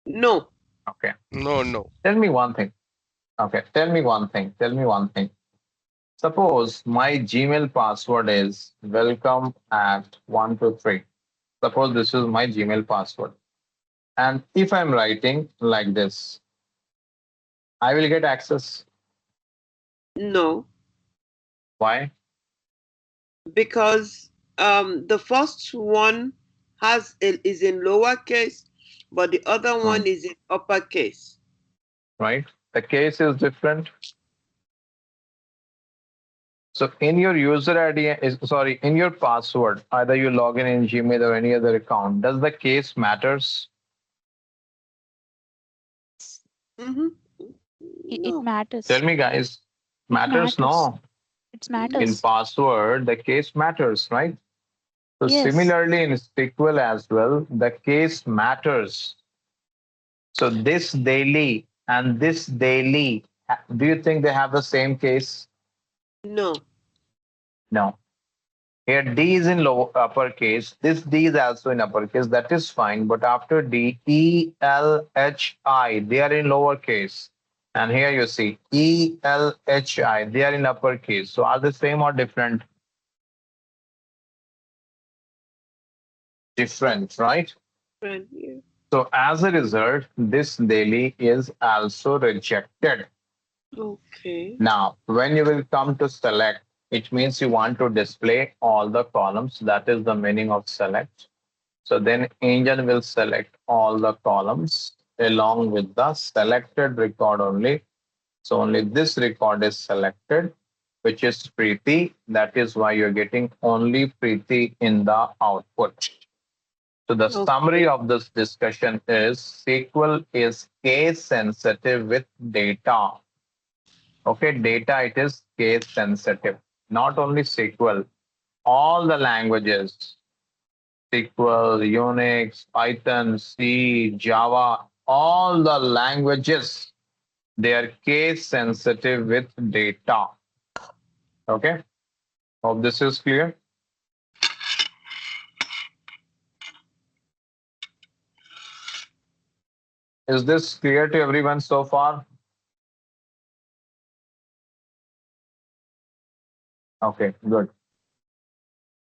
No. Okay. No, no. Tell me one thing. Okay. Tell me one thing. Tell me one thing. Suppose my Gmail password is welcome at 123. Suppose this is my Gmail password. And if I'm writing like this, I will get access. No. Why? Because the first one is in lowercase, but the other one is in uppercase. Right? The case is different. So in your user ID is sorry, in your password, either you log in Gmail or any other account, does the case matters? Mm-hmm. It No. matters. Tell me, guys. It Matters? matters. No. It In matters. password, the case matters, right? So Yes. similarly in SQL as well, the case matters. So this daily and this daily, do you think they have the same case? No. No. Here D is in low uppercase. This D is also in uppercase. That is fine. But after D, E, L, H, I, they are in lowercase. And here you see E, L, H, I, they are in uppercase. So are they same or different? Different, right? Friend, yeah. So as a result, this daily is also rejected. Okay. Now, when you will come to select, it means you want to display all the columns. That is the meaning of select. So then engine will select all the columns along with the selected record only. So only this record is selected, which is Preeti. That is why you're getting only Preeti in the output. So the summary Okay. of this discussion is SQL is case sensitive with data. Okay, data, it is case sensitive. Not only SQL, all the languages, SQL, Unix, Python, C, Java, all the languages, they are case sensitive with data. Okay, hope this is clear. Is this clear to everyone so far? Okay, good.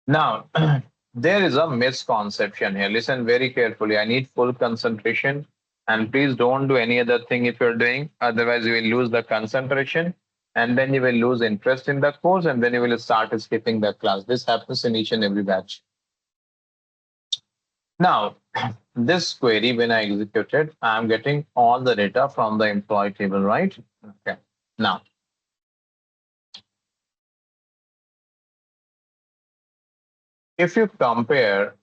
Now, there is a misconception here. Listen very carefully. I need full concentration. And please don't do any other thing if you're doing. Otherwise, you will lose the concentration. And then you will lose interest in the course. And then you will start skipping the class. This happens in each and every batch. Now, this query, when I execute it, I'm getting all the data from the employee table, right? Okay. Now, if you compare,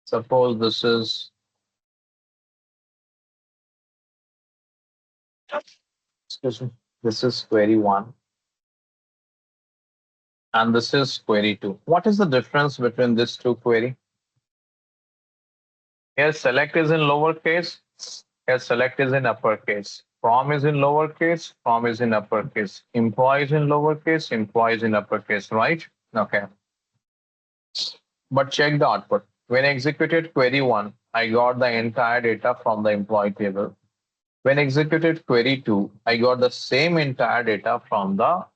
suppose this is, excuse me, this is query one and this is query two. What is the difference between this two query? Here select is in lowercase, here select is in uppercase. From is in lowercase, from is in uppercase. Employee is in lowercase, employee is in uppercase, right? Okay. But check the output. When I executed query one, I got the entire data from the employee table. When I executed query two, I got the same entire data from the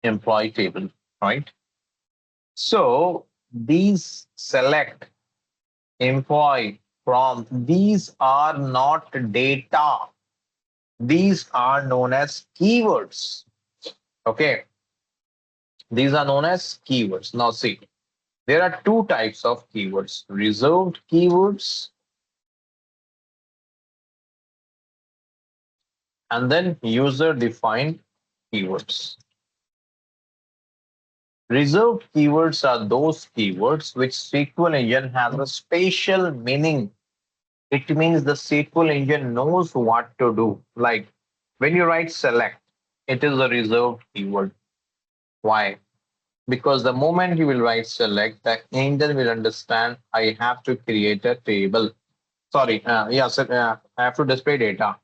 employee table, right? So these select, employee, from, these are not data. These are known as keywords. Okay. These are known as keywords. Now see, there are two types of keywords, reserved keywords and then user defined keywords. Reserved keywords are those keywords which SQL engine has a special meaning. It means the SQL engine knows what to do. Like when you write select, it is a reserved keyword. Why? Because the moment you will write select, the engine will understand I have to create a table. Sorry, yes, I have to display data.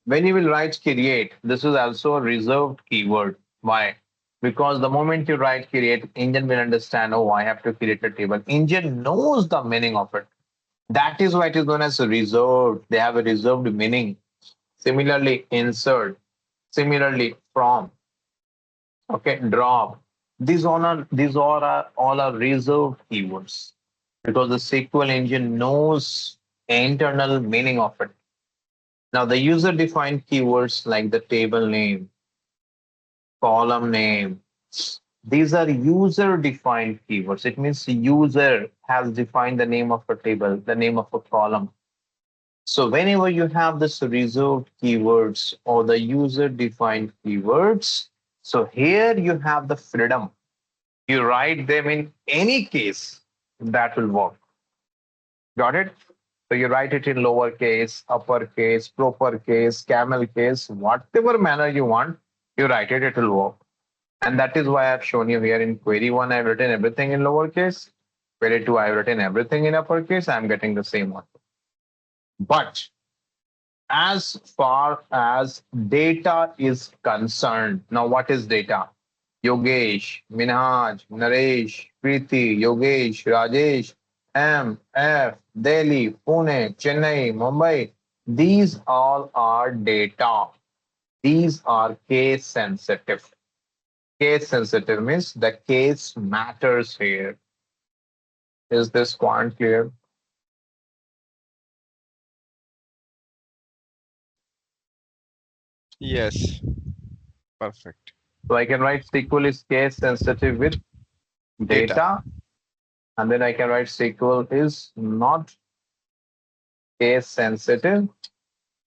When you will write create, this is also a reserved keyword. Why? Because the moment you write create, engine will understand, oh, I have to create a table. Engine knows the meaning of it. That is why it is known as reserved. They have a reserved meaning. Similarly, insert. Similarly, from. Okay, drop. These all are reserved keywords because the SQL engine knows internal meaning of it. Now, the user-defined keywords like the table name, column name, these are user-defined keywords. It means the user has defined the name of a table, the name of a column. So whenever you have this reserved keywords or the user-defined keywords, so here you have the freedom. You write them in any case that will work. Got it? So you write it in lowercase, uppercase, proper case, camel case, whatever manner you want, you write it, it will work. And that is why I've shown you here in query one, I've written everything in lowercase. Query two, I've written everything in uppercase. I'm getting the same one. But as far as data is concerned, now what is data? Yogesh, Minhaj, Naresh, Preeti, Yogesh, Rajesh, M, F, Delhi, Pune, Chennai, Mumbai. These all are data. These are case sensitive. Case sensitive means the case matters here. Is this point clear? Yes, perfect. So I can write SQL is case sensitive with Data, data, and then I can write SQL is not case sensitive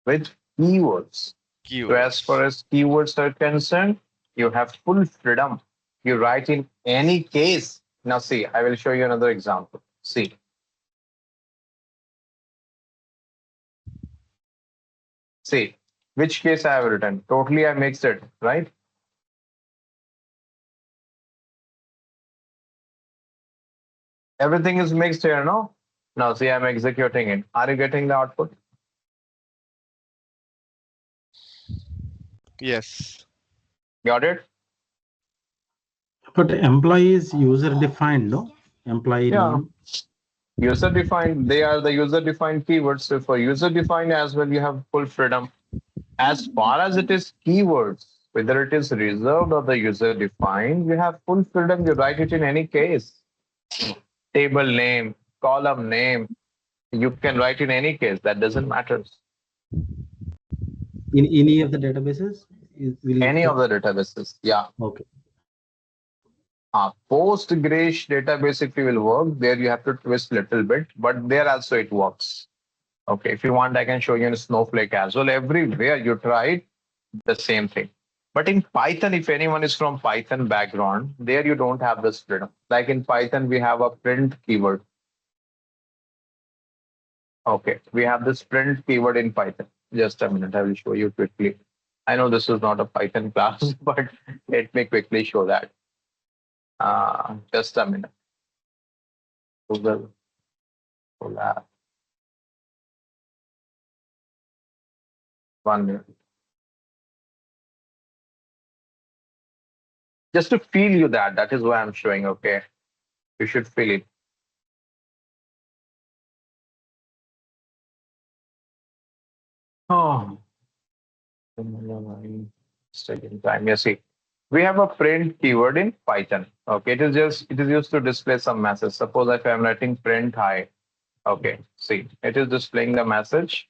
with keywords. So as keywords. far as keywords are concerned, you have full freedom. You write in any case. Now see, I will show you another example. See, which case I have written. Totally I mixed it, right? Everything is mixed here, no? Now see, I'm executing it. Are you getting the output? Yes. Got it? But employee is user defined, no? Employee Yeah. name. User defined, they are the user defined keywords. So for user defined as well, you have full freedom. As far as it is keywords, whether it is reserved or the user defined, you have full freedom. You write it in any case. Table name, column name, you can write in any case. That doesn't matter. In any of the databases, will it? Any of the databases. Yeah. Okay. Postgres database, if you will work, there you have to twist little bit, but there also it works. Okay, if you want, I can show you in Snowflake as well. Everywhere you try it, the same thing. But in Python, if anyone is from Python background, there you don't have this freedom. Like in Python, we have a print keyword. Okay, we have this print keyword in Python. Just a minute, I will show you quickly. I know this is not a Python class, but let me quickly show that. Just a minute. Google Colab. 1 minute. Just to feel you that. That is why I'm showing. Okay, you should feel it. Oh, it's taking time. You see, we have a print keyword in Python. Okay, it is used to display some message. Suppose if I'm writing print hi. Okay, see, it is displaying the message.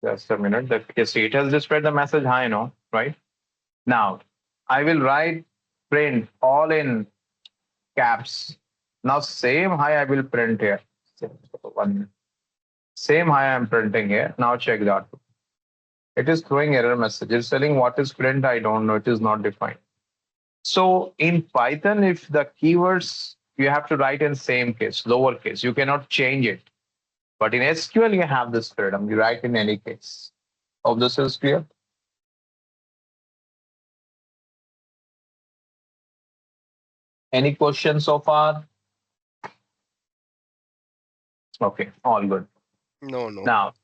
Just a minute. That you see, it has displayed the message hi, no, right? Now, I will write print all in caps. Now, same hi I will print here. 1 minute. Same hi I'm printing here. Now check that. It is throwing error message. It's telling what is print. I don't know. It is not defined. So in Python, if the keywords you have to write in same case, lowercase, you cannot change it. But in SQL, you have this freedom. You write in any case. Hope this is clear. Any questions so far? Okay, all good. No, no. Now,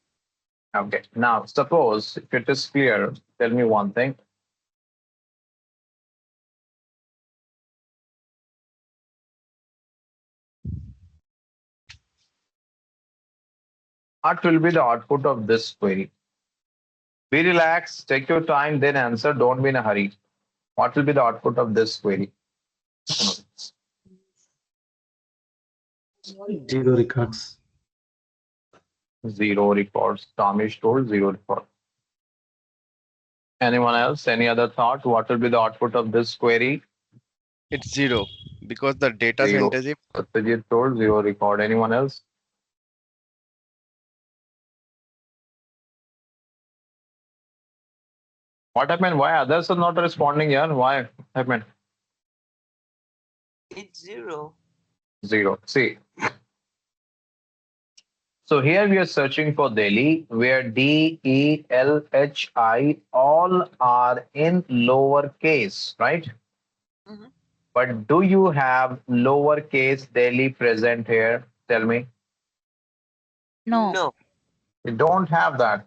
okay. Now, suppose if it is clear, tell me one thing. What will be the output of this query? Be relaxed, take your time, then answer. Don't be in a hurry. What will be the output of this query? Zero records. Zero records. Tomish told zero records. Anyone else? Any other thought? What will be the output of this query? It's zero because the data Zero. synthesis. Satyajit told zero record. Anyone else? What happened? Why others are not responding here? Why happened? It's zero. Zero. See. So here we are searching for Delhi, where D, E, L, H, I all are in lowercase, right? Mhm. But do you have lowercase Delhi present here? Tell me. No. No. You don't have that.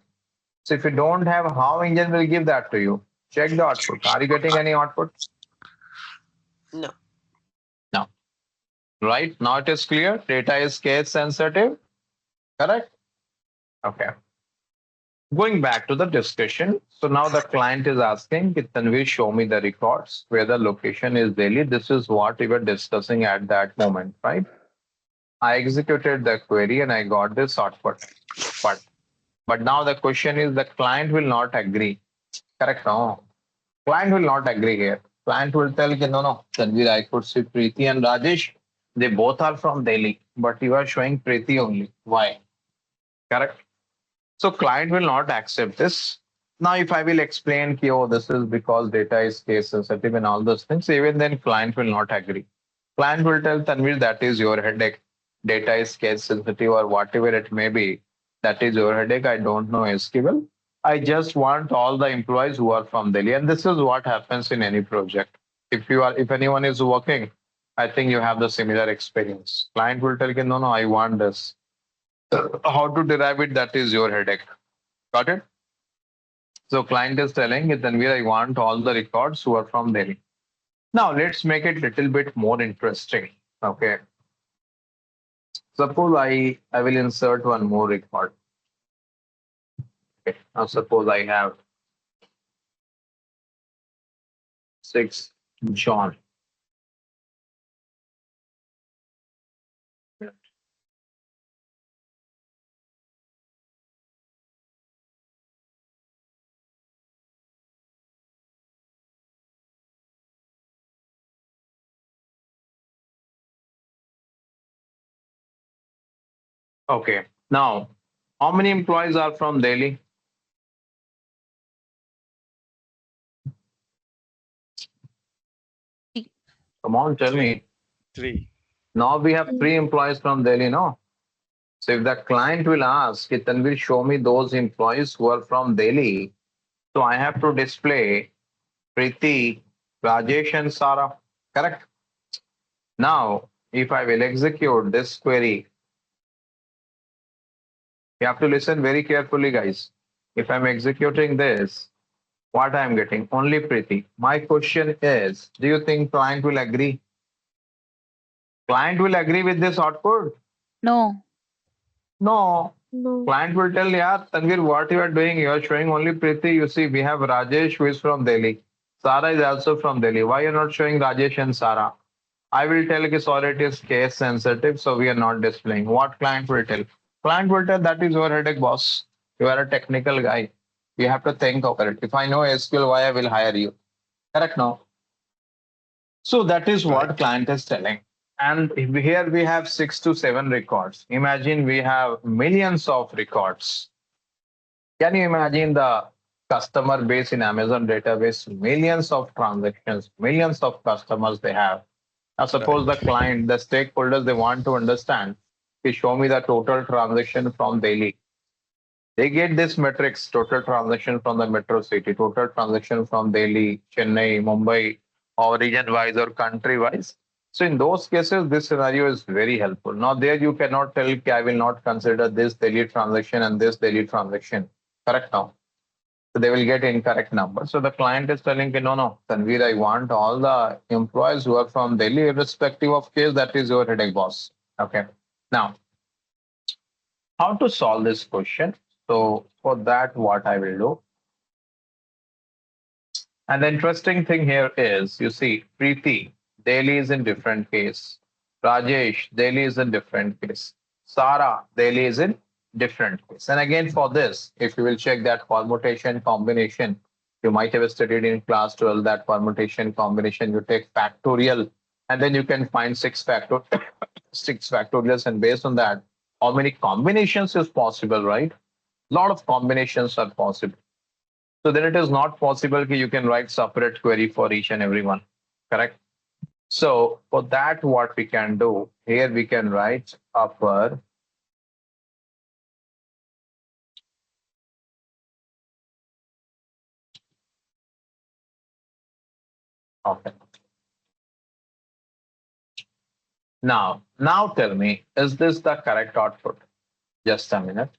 So if you don't have, how engine will give that to you? Check the output. Are you getting any output? No. No. Right? Now it is clear. Data is case sensitive. Correct? Okay. Going back to the discussion. So now the client is asking, can we show me the records where the location is Delhi? This is what we were discussing at that moment, right? I executed the query and I got this output. But now the question is the client will not agree. Correct? No. Client will not agree here. Client will tell, no, no, Tanvir, I could see Preeti and Rajesh. They both are from Delhi, but you are showing Preeti only. Why? Correct? So client will not accept this. Now, if I will explain, oh, this is because data is case sensitive and all those things, even then client will not agree. Client will tell Tanvir, that is your headache. Data is case sensitive or whatever it may be. That is your headache. I don't know SQL. I just want all the employees who are from Delhi. And this is what happens in any project. If anyone is working, I think you have the similar experience. Client will tell you, no, no, I want this. How to derive it, that is your headache. Got it? So client is telling it, then I want all the records who are from Delhi. Now let's make it little bit more interesting. Okay. Suppose I will insert one more record. Okay. Now suppose I have 6 John. Okay. Now, how many employees are from Delhi? Come on, tell me. Three. Now we have 3 employees from Delhi, no? So if the client will ask, then will show me those employees who are from Delhi. So I have to display Preeti, Rajesh, and Sara. Correct? Now, if I will execute this query, you have to listen very carefully, guys. If I'm executing this, what I'm getting? Only Preeti. My question is, do you think client will agree? Client will agree with this output? No. No. No. Client will tell, yeah, Tanvir, what you are doing, you are showing only Preeti. You see, we have Rajesh who is from Delhi. Sara is also from Delhi. Why you are not showing Rajesh and Sara? I will tell you, sorry, it is case sensitive, so we are not displaying. What client will tell? Client will tell that is your headache, boss. You are a technical guy. You have to think over it. If I know SQL, why I will hire you? Correct now. So that is Right. what client is telling. And here we have 6 to 7 records. Imagine we have millions of records. Can you imagine the customer base in Amazon database? Millions of transactions, millions of customers they have. Now, suppose the Right. client, the stakeholders, they want to understand, they show me the total transaction from daily. They get this metrics, total transaction from the metro city, total transaction from Delhi, Chennai, Mumbai, or region wise or country wise. So in those cases, this scenario is very helpful. Now there you cannot tell, okay, I will not consider this daily transaction and this daily transaction. Correct now. So they will get incorrect number. So the client is telling, okay, no, no, Tanvir, I want all the employees who are from Delhi, irrespective of case, that is your headache, boss. Okay. Now, how to solve this question? So for that, what I will do, and the interesting thing here is, you see, Preeti, Delhi is in different case. Rajesh, Delhi is in different case. Sara, Delhi is in different case. And again, for this, if you will check that permutation combination, you might have studied in class 12 that permutation combination, you take factorial, and then you can find six factorials, and based on that, how many combinations is possible, right? A lot of combinations are possible. So then it is not possible that you can write separate query for each and every one. Correct? So for that, what we can do here, we can write upper. Okay. Now tell me, is this the correct output? Just a minute.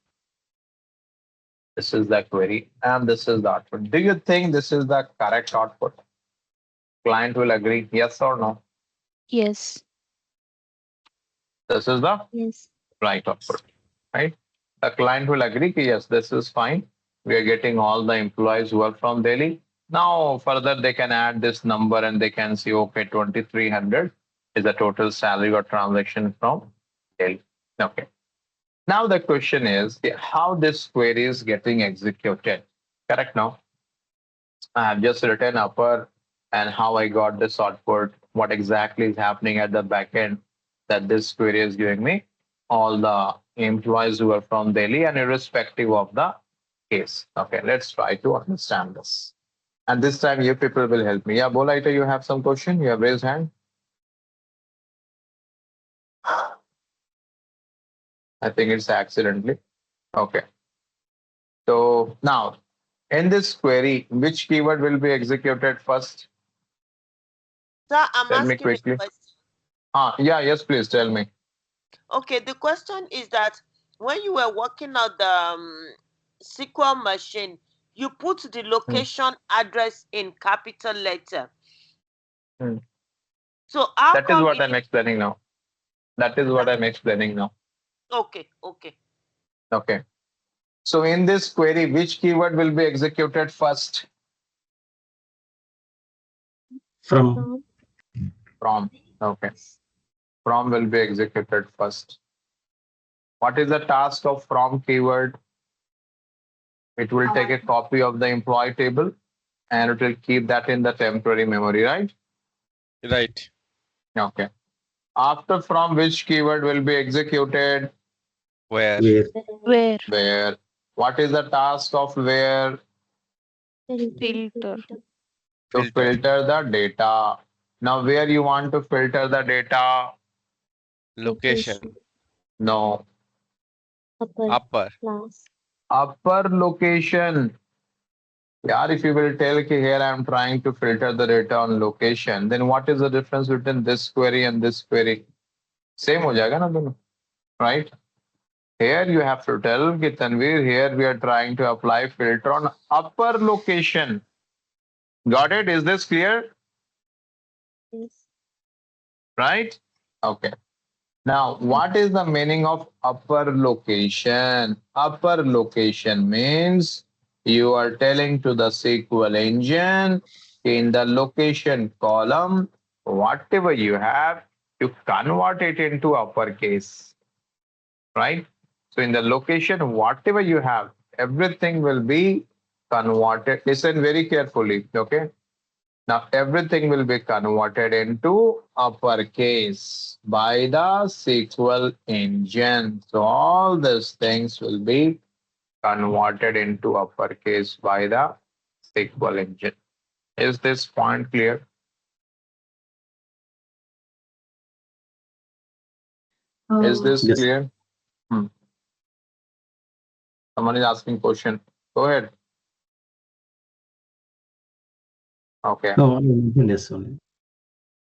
This is the query and this is the output. Do you think this is the correct output? Client will agree, yes or no? Yes. This is the Yes. right output, right? The client will agree, yes, this is fine. We are getting all the employees who are from Delhi. Now, further, they can add this number and they can see, okay, 2,300 is the total salary or transaction from Delhi. Okay. Now, the question is how this query is getting executed. Correct now? I have just written upper and how I got this output, what exactly is happening at the back end that this query is giving me all the employees who are from Delhi and irrespective of the case. Okay, let's try to understand this. And this time you people will help me. Yeah, Bolaita, you have some question? You have raised hand? I think it's accidentally. Okay. So now In this query, which keyword will be executed first? Sir, I'm Tell me asking a quickly. question. Yeah, yes, please tell me. Okay, the question is that when you were working on the SQL machine, you put the Hmm, location address in capital letter. hmm. So how That is come what it I'm did explaining now. That is what that? I'm explaining now. Okay, okay. Okay. So in this query, which keyword will be executed first? From. From. Okay. From will be executed first. What is the task of from keyword? It will take a copy of the employee table and it will keep that in the temporary memory, right? Right. Okay. After from, which keyword will be executed? Where? Where. Where? Where. What is the task of where? Filter. To Filter. filter the data. Now, where you want to filter the data? Location. No. Upper. Upper location. Yeah, if you will tell कि here I am trying to filter the data on location, then what is the difference between this query and this query? Same हो जाएगा ना दोनों, right? Here you have to tell कि Tanvir, here we are trying to apply filter on upper location. Got it? Is this clear? Right? Okay. Now, what is the meaning of upper location? Upper location means you are telling to the SQL engine in the location column, whatever you have, you convert it into uppercase, right? So in the location, whatever you have, everything will be converted. Listen very carefully, okay? Now everything will be converted into uppercase by the SQL engine. So all these things will be converted into uppercase by the SQL engine. Is this point clear? Is this Yes. clear? Hmm. Someone is asking question. Go ahead. Okay. No, I mentioned yes only.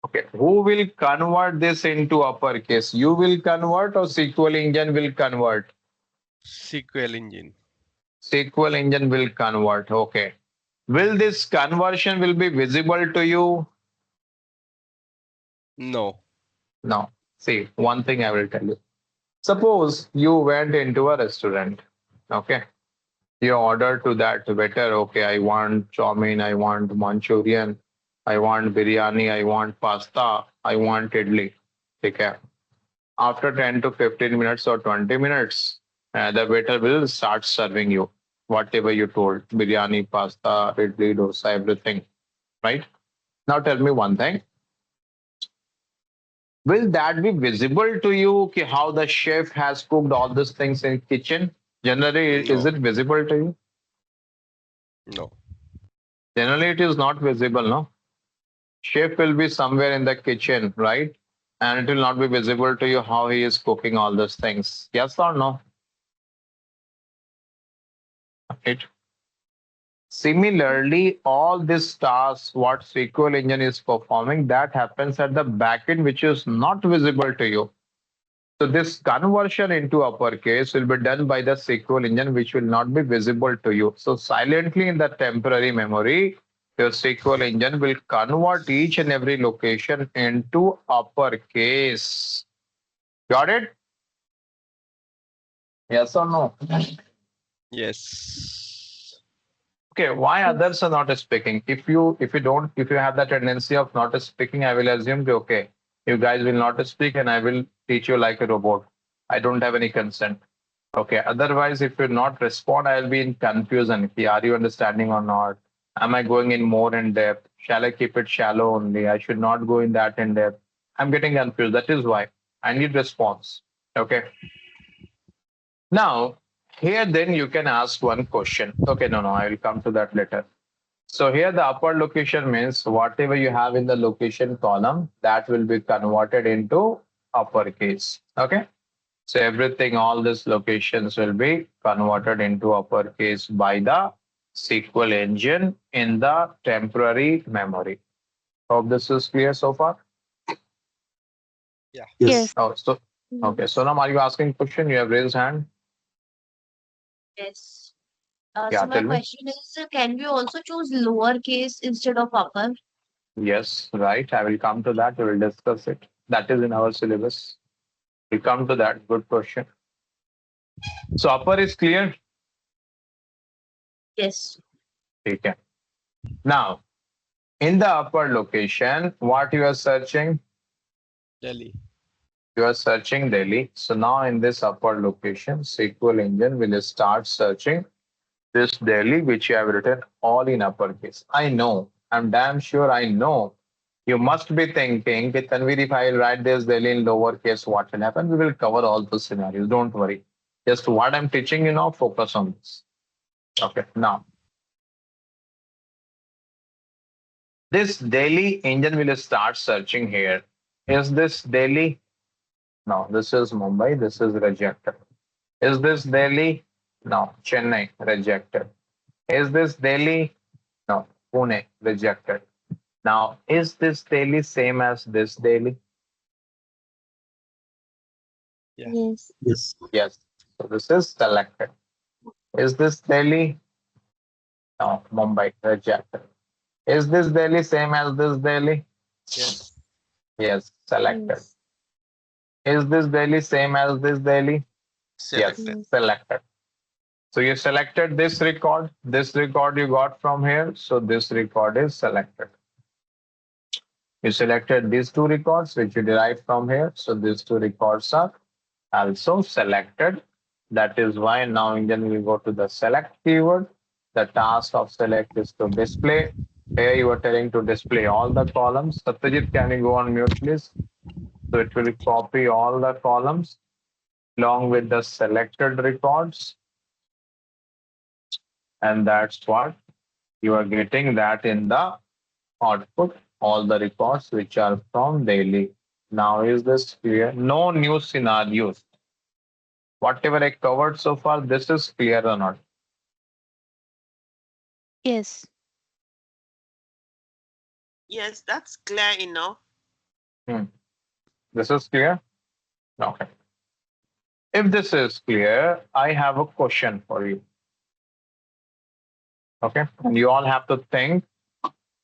Okay. Who will convert this into uppercase? You will convert or SQL engine will convert? SQL engine. SQL engine will convert. Okay. Will this conversion will be visible to you? No. No. See, one thing I will tell you. Suppose you went into a restaurant. Okay. You order to that waiter, okay, I want chow mein, I want Manchurian, I want biryani, I want pasta, I want idli. Okay. After 10 to 15 minutes or 20 minutes, the waiter will start serving you whatever you told biryani, pasta, idli, dosa, everything. Right? Now tell me one thing. Will that be visible to you ki how the chef has cooked all these things in kitchen? Generally, is No. it visible to you? No. Generally, it is not visible, no? Chef will be somewhere in the kitchen, right? And it will not be visible to you how he is cooking all those things. Yes or no? Right. Similarly, all these tasks, what SQL engine is performing, that happens at the backend, which is not visible to you. So this conversion into uppercase will be done by the SQL engine, which will not be visible to you. So silently in the temporary memory, your SQL engine will convert each and every location into uppercase. Got it? Yes or no? Yes. Okay, why others are not speaking? If you have the tendency of not speaking, I will assume that, okay, you guys will not speak and I will teach you like a robot. I don't have any consent. Okay. Otherwise, if you not respond, I'll be in confusion. Are you understanding or not? Am I going in more in depth? Shall I keep it shallow only? I should not go in that in depth. I'm getting confused. That is why I need response. Okay. Now, here then you can ask one question. Okay, no, I will come to that later. So here the upper location means whatever you have in the location column, that will be converted into uppercase. Okay. So everything, all these locations will be converted into uppercase by the SQL engine in the temporary memory. Hope this is clear so far. Yeah. Yes. Yes. Oh, so okay. Sonam, are you asking question? You have raised hand. Yes. Yeah, So my tell me. question is, can we also choose lowercase instead of upper? Yes, right. I will come to that. We will discuss it. That is in our syllabus. We'll come to that. Good question. So upper is clear. Yes. Okay. Now, in the upper location, what you are searching? Delhi. You are searching Delhi. So now in this upper location, SQL engine will start searching this Delhi, which you have written all in uppercase. I know. I'm damn sure I know. You must be thinking, that Tanvir, if I will write this Delhi in lowercase, what will happen? We will cover all the scenarios. Don't worry. Just what I'm teaching you now, focus on this. Okay. Now, this Delhi engine will start searching here. Is this Delhi? No, this is Mumbai. This is rejected. Is this Delhi? No, Chennai, rejected. Is this Delhi? No, Pune, rejected. Now, is this Delhi same as this Delhi? Yeah. Yes. Yes. Yes. So this is selected. Is this Delhi? No, Mumbai, rejected. Is this Delhi same as this Delhi? Yes. Yes, selected. Yes. Is this Delhi same as this Delhi? Yes, Selected. Yes. selected. So you selected this record. This record you got from here. So this record is selected. You selected these two records which you derived from here. So these two records are also selected. That is why now engine will go to the select keyword. The task of select is to display. Here you are telling to display all the columns. Satyajit, can you go on mute, please? So it will copy all the columns along with the selected records. And that's what you are getting that in the output, all the records which are from daily. Now, is this clear? No new scenarios. Whatever I covered so far, this is clear or not? Yes. Yes, that's clear enough. Hmm. This is clear? Okay. If this is clear, I have a question for you. Okay. And you all have to think,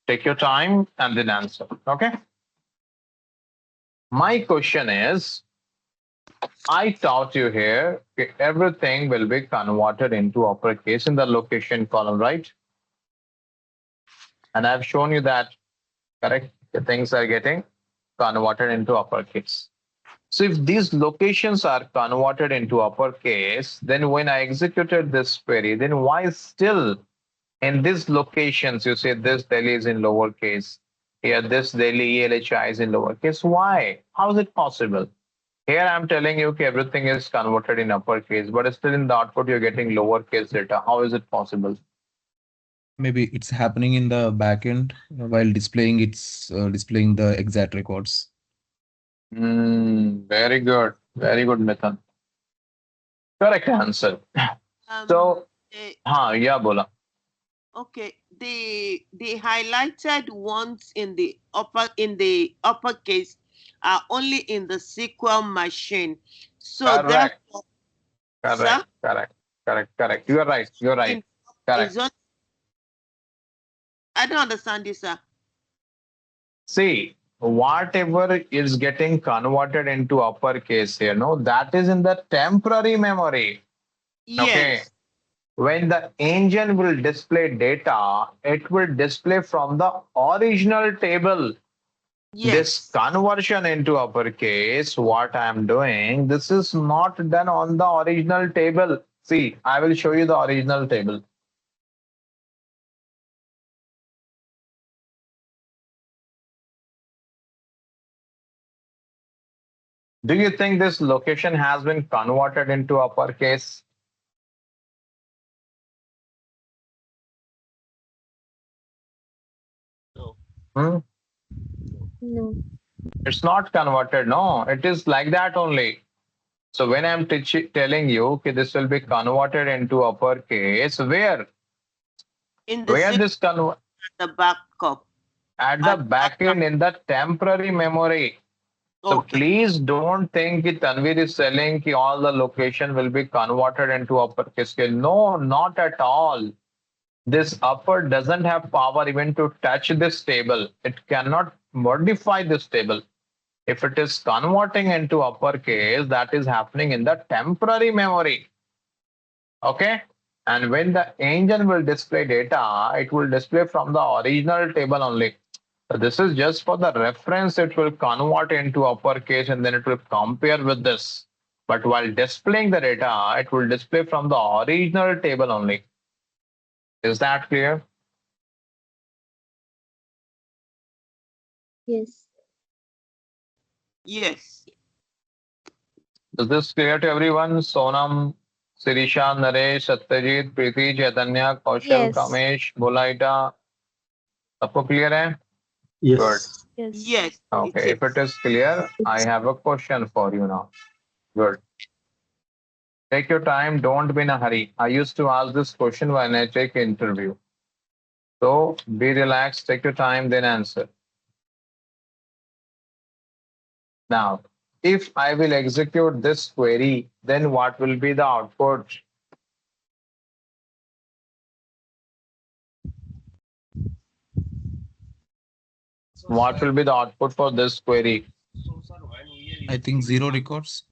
take your time, and then answer. Okay. My question is, I taught you here, okay, everything will be converted into uppercase in the location column, right? And I've shown you that, correct? The things are getting converted into uppercase. So if these locations are converted into uppercase, then when I executed this query, then why still in these locations you say this Delhi is in lowercase, here this Delhi ELHI is in lowercase? Why? How is it possible? Here I'm telling you okay, everything is converted in uppercase, but still in the output you're getting lowercase data. How is it possible? Maybe it's happening in the backend while displaying displaying the exact records. Very good. Very good, Mithan. Correct answer. So, The, yeah, bola. okay, the highlighted ones in the uppercase are only in the SQL machine. So Correct. therefore, Correct. sir, Correct. Correct. Correct. You are right. You're right. in Correct. is on, I don't understand this, sir. See, whatever is getting converted into uppercase here, no, that is in the temporary memory. Okay. Yes, When the engine will display data, it will display from the original table. This yes. conversion into uppercase, what I am doing, this is not done on the original table. See, I will show you the original table. Do you think this location has been converted into uppercase? No. Hmm? No. It's not converted. No, it is like that only. So when I'm telling you okay, this will be converted into uppercase, where? In the Where same this convert the backup. at the At back end in the temporary memory. So okay. please don't think that Tanvir is selling that all the location will be converted into uppercase. No, not at all. This upper doesn't have power even to touch this table. It cannot modify this table. If it is converting into uppercase, that is happening in the temporary memory. Okay. And when the engine will display data, it will display from the original table only. So this is just for the reference. It will convert into uppercase and then it will compare with this. But while displaying the data, it will display from the original table only. Is that clear? Yes. Yes. Is this clear to everyone? Sonam, Sirisha, Naresh, Satyajit, Preeti, Chaitanya, Kaushal, Yes. Kamesh, Bolaita. सबको clear है? Good. Yes. Yes. Yes. It Okay. If it is. is clear, I have a question for you now. Good. Take your time. Don't be in a hurry. I used to ask this question when I take interview. So be relaxed. Take your time, then answer. Now, if I will execute this query, then what will be the output? What will be the output for this query? I think zero records.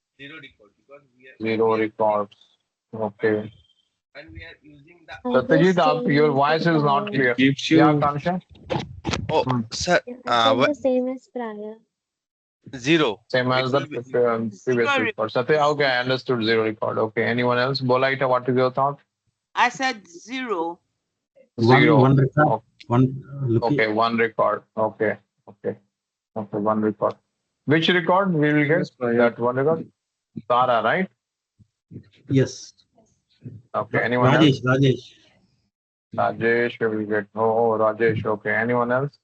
Zero records. Okay. I guess Satyajit, your same as voice is not prior. clear. Gives Yeah, you Kansha? Oh, Hmm. sir, Yeah, I said the same as prior. zero. Same It as the will be previous Zero. record. Satya, okay, I understood zero record. Okay. Anyone else? Bolaita, what is your thought? I said 0. Zero. One record. Oh, One looking. okay, one record. Okay. Okay. Okay, one record. Which record we will same get? as prior. That one record? Tara, right? Yes. Okay. Anyone else? Rajesh. Rajesh, we will get. Oh, Rajesh. Okay. Anyone else?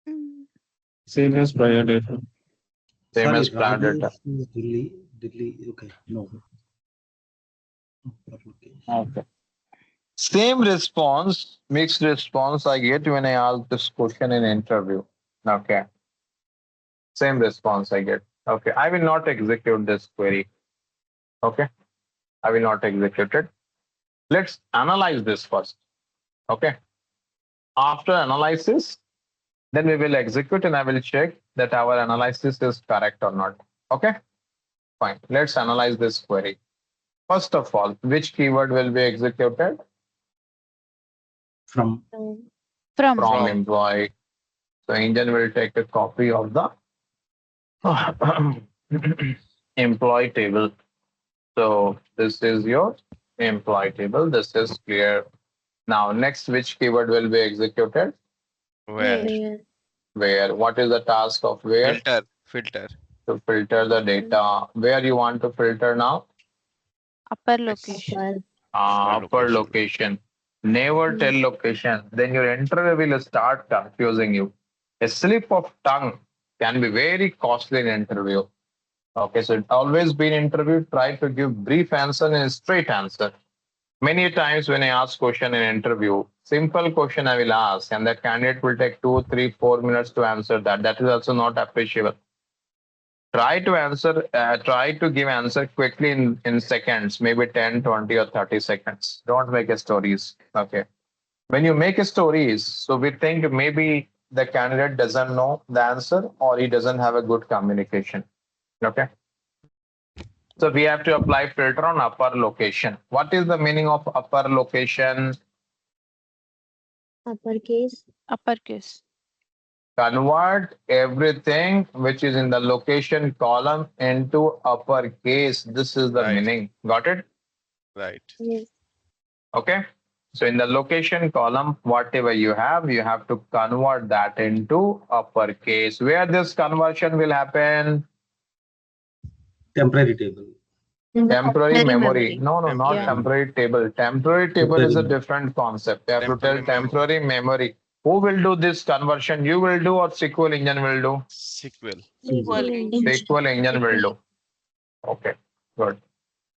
Mm. Same as prior data. Same Sorry, as plan Rajesh data. is Delhi. Delhi. Okay. No. Okay. Okay. Same response, mixed response I get when I ask this question in interview. Okay. Same response I get. Okay. I will not execute this query. Okay. I will not execute it. Let's analyze this first. Okay. After analysis, then we will execute and I will check that our analysis is correct or not. Okay. Fine. Let's analyze this query. First of all, which keyword will be executed? From From. From from. employee. So engine will take a copy of the employee table. So this is your employee table. This is clear. Now, next, which keyword will be executed? Where? Where? Where? What is the task of where? Filter. To filter the data. Where you want to filter now? Upper It's location. Upper. upper Upper location. location. Never tell location. Then your interview will start confusing you. A slip of tongue can be very costly in interview. Okay, so always be in interview, try to give brief answer and straight answer. Many times when I ask question in interview, simple question I will ask, and the candidate will take 2, 3, 4 minutes to answer that. That is also not appreciable. Try to answer, try to give answer quickly in seconds, maybe 10, 20, or 30 seconds. Don't make a stories. Okay. When you make a stories, so we think maybe the candidate doesn't know the answer or he doesn't have a good communication. Okay. So we have to apply filter on upper location. What is the meaning of upper location? Uppercase. Uppercase. Convert everything which is in the location column into uppercase. This is the Right. meaning. Got it? Right. Yes. Okay. So in the location column, whatever you have to convert that into uppercase. Where this conversion will happen? temporary table. In the Temporary temporary memory. memory. No, no, not Yeah. Temporary. temporary table. Temporary table is a Temporary. different concept. You have to tell Temporary temporary memory. Who will do this conversion? You will do or SQL engine will do? sequel. Equal SQL engine. engine. SQL engine will do. Okay, good.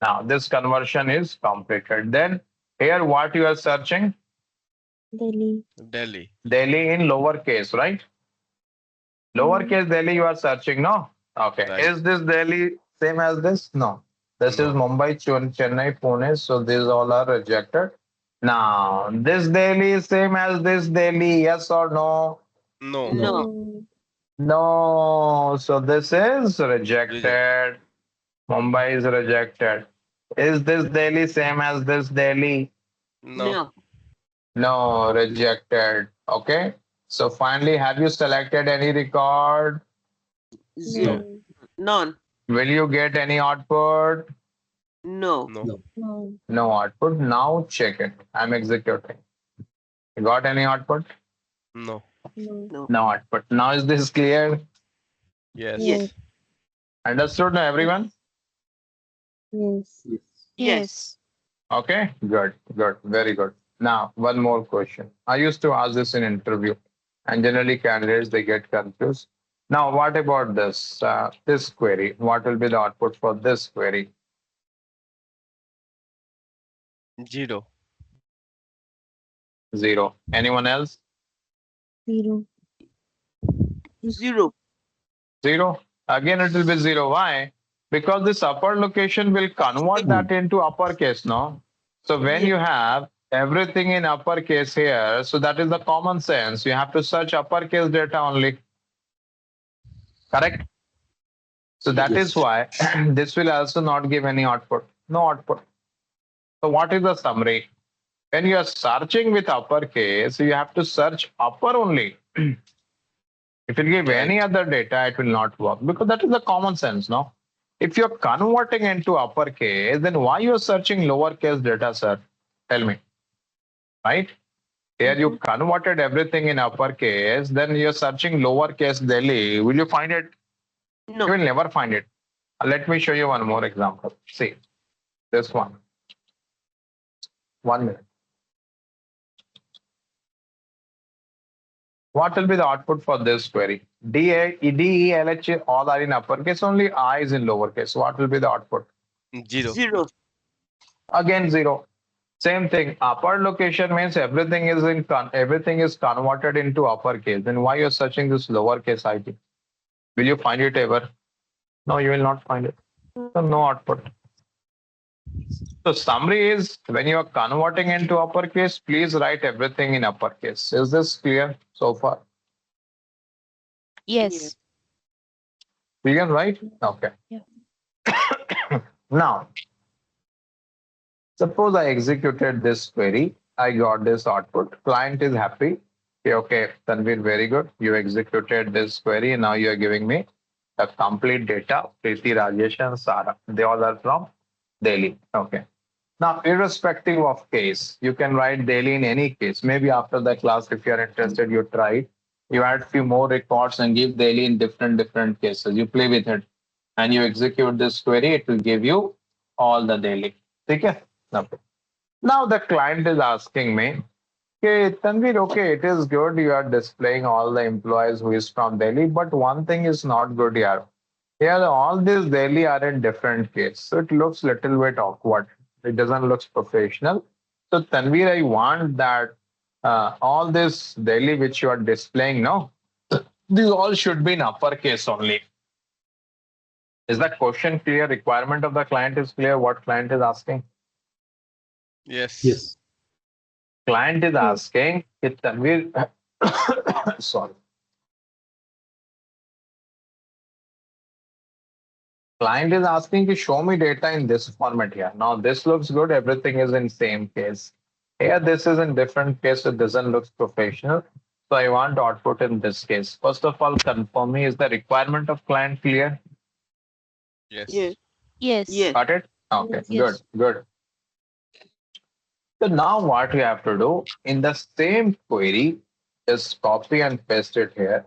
Now this conversion is completed. Then here what you are searching? Delhi. Delhi. Delhi in lowercase, right? Mm. Lowercase Delhi you are searching, no? Okay. Right. Is this Delhi same as this? No. This is No. Mumbai, Chennai, Pune. So these all are rejected. Now, this Delhi is same as this Delhi. Yes or no? No. No. No. No. No. So this is Reject. rejected. Mumbai is rejected. Is this Delhi same as this Delhi? No. No. No, rejected. Okay. So finally, have you selected any record? Zero. No. No. None. Will you get any output? No. No. No. No. No output. Now check it. I'm executing. You got any output? No. No. No. No output. Now is this clear? Yes. Yes. Yes. Understood now, everyone? Yes. Yes. Yes. Yes. Okay. Good. Good. Very good. Now, one more question. I used to ask this in interview, and generally candidates they get confused. Now, what about this? This query. What will be the output for this query? Zero. Zero. Anyone else? Zero. Zero. Zero. Again, it will be zero. Why? Because this upper location will convert Hmm. that into uppercase, no? So when Yes. you have everything in uppercase here, so that is the common sense. You have to search uppercase data only. Correct? So that is Yes. why this will also not give any output. No output. So what is the summary? When you are searching with uppercase, you have to search upper only. If you give any Right. other data, it will not work because that is the common sense, no? If you're converting into uppercase, then why you're searching lowercase data, sir? Tell me, right? Here you Mm-hmm. converted everything in uppercase, then you're searching lowercase Delhi. Will you find it? You No. will never find it. Let me show you one more example. See, this one. 1 minute. What will be the output for this query? D, E, L, H, all are in uppercase, only I is in lowercase. What will be the output? Zero. Zero. Again, zero. Same thing. Upper location means everything is everything is converted into uppercase. Then why you're searching this lowercase IT? Will you find it ever? No, you will not find it. So no output. So summary is when you are converting into uppercase, please write everything in uppercase. Is this clear so far? Yes. Yes. You can write? Okay. Yeah. Now, suppose I executed this query. I got this output. Client is happy. Okay, Tanvir, very good. You executed this query. Now you are giving me the complete data. Preeti, Rajesh, and Sara. They all are from Delhi. Okay. Now, irrespective of case, you can write Delhi in any case. Maybe after the class, if you are interested, you try it. You add few more records and give Delhi in different cases. You play with it and you execute this query. It will give you all the Delhi. Okay. Okay. Now the client is asking me, okay, Tanvir, okay, it is good. You are displaying all the employees who is from Delhi, but one thing is not good here. Here, all these Delhi are in different case, so it looks little bit awkward. It doesn't look professional. So Tanvir, I want that all this Delhi which you are displaying now, these all should be in uppercase only. Is that question clear? Requirement of the client is clear. What client is asking? Yes. Yes. Client is Yes. asking, if Tanvir, sorry. Client is asking to show me data in this format here. Now this looks good. Everything is in same case. Here this is in different case. It doesn't look professional. So I want output in this case. First of all, confirm me, is the requirement of client clear? Yes. Yes. Yes. Yes. Got it? Okay, Yes. good, Yes. good. So now what we have to do in the same query, just copy and paste it here.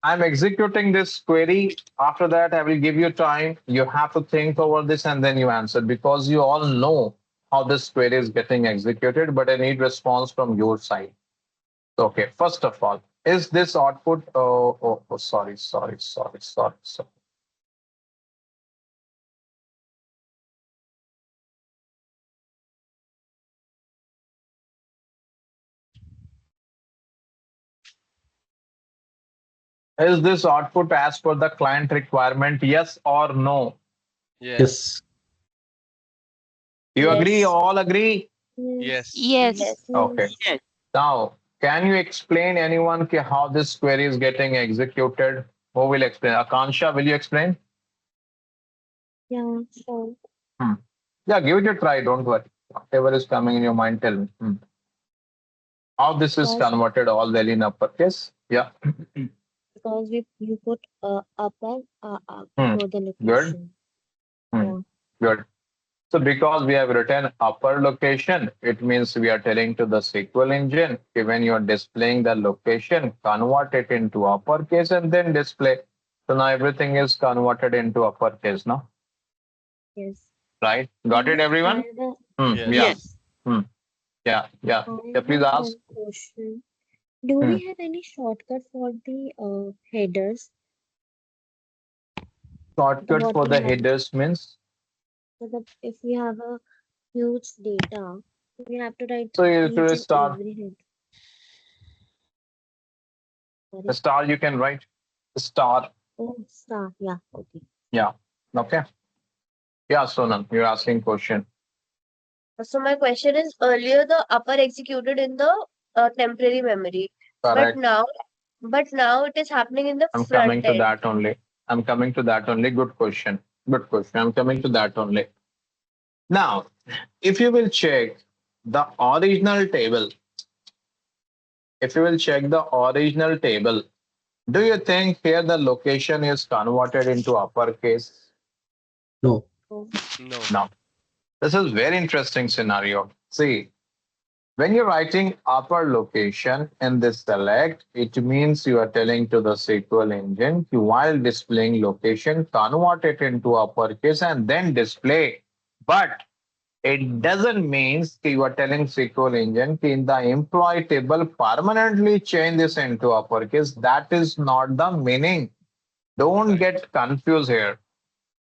I'm executing this query. After that, I will give you time. You have to think over this and then you answer because you all know how this query is getting executed, but I need response from your side. Okay, first of all, is this output? Sorry. Is this output as per the client requirement? Yes or no? Yes. Yes. You agree? Yes. All agree? Yes. Yes. Yes. Yes. Okay. Yes. Now, can you explain anyone how this query is getting executed? Who will explain? Akansha, will you explain? Yeah, sure. Hmm. Yeah, give it a try. Don't worry. Whatever is coming in your mind, tell me. How this is Because converted all well in uppercase? Yeah. because we you put upper Hmm. before the Good. location. Hmm. So Good. So because we have written upper location, it means we are telling to the SQL engine, okay, when you are displaying the location, convert it into uppercase and then display. So now everything is converted into uppercase now, yes. right? Got I it, everyone? have a Yeah. Yes. Yes. yes. Hmm. Yeah. I Yeah, please have ask. one question. Do Hmm. we have any shortcut for the headers? The Shortcut what for we the have headers means, so that if we have a huge data, we have to write so if each you and start every head. the Sorry. star, you can write star. Oh, star. Yeah. Okay. Yeah. Okay. Yeah, Sonam, you're asking question. So my question is, earlier the upper executed in the temporary memory, but Correct. now it is happening in the I'm front coming to end. that only. I'm coming to that only. Good question. Good question. I'm coming to that only. Now, if you will check the original table, if you will check the original table, do you think here the location is converted into uppercase? No. Oh, No. No. This is very interesting scenario. See, when you're writing upper location in this select, it means you are telling to the SQL engine while displaying location, convert it into uppercase and then display. But it doesn't mean you are telling SQL engine in the employee table permanently change this into uppercase. That is not the meaning. Don't Right. get confused here.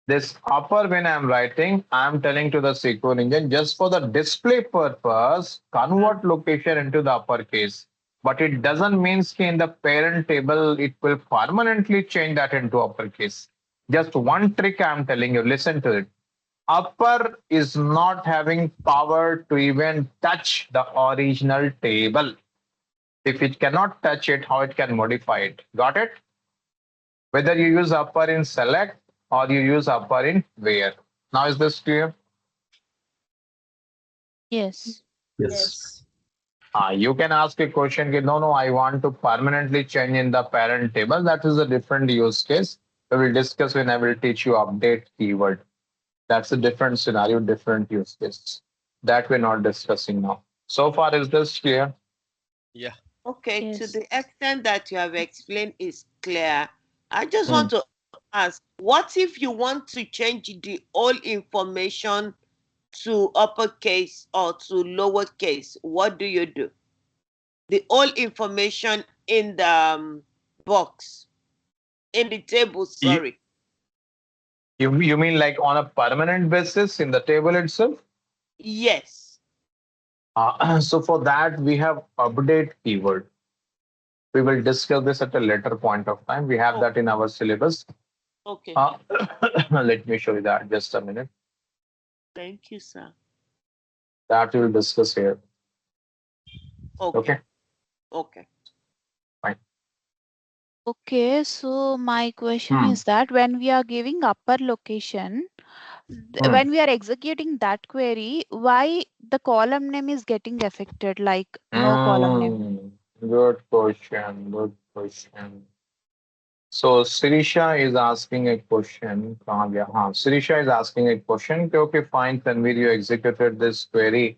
This upper when I'm writing, I'm telling to the SQL engine just for the display purpose, convert location into the uppercase. But it doesn't mean in the parent table, it will permanently change that into uppercase. Just one trick I'm telling you, listen to it. Upper is not having power to even touch the original table. If it cannot touch it, how it can modify it? Got it? Whether you use upper in select or you use upper in where. Now is this clear? Yes. Yes. Yes. You can ask a question, no, I want to permanently change in the parent table. That is a different use case. We will discuss when I will teach you update keyword. That's a different scenario, different use case. That we're not discussing now. So far, is this clear? Yeah. Okay, to Yes. the extent that you have explained is clear, I just Hmm. want to ask, what if you want to change the whole information to uppercase or to lowercase? What do you do? The whole information in the box, in the table, You, sorry. you mean like on a permanent basis in the table itself? Yes. So for that, we have update keyword. We will discuss this at a later point of time. We have Oh, that in our syllabus. okay. Uh, let me show you that just a minute. Thank you, sir. That we will discuss here. Okay. Okay, Okay. fine. Okay, so my question Hmm. is that when we are giving upper location, Hmm. when we are executing that query, why the column name is getting affected, like no column name? Good question. Good question. So Sirisha is asking a question. Sirisha is asking a question. Okay, fine. Tanvir, you executed this query.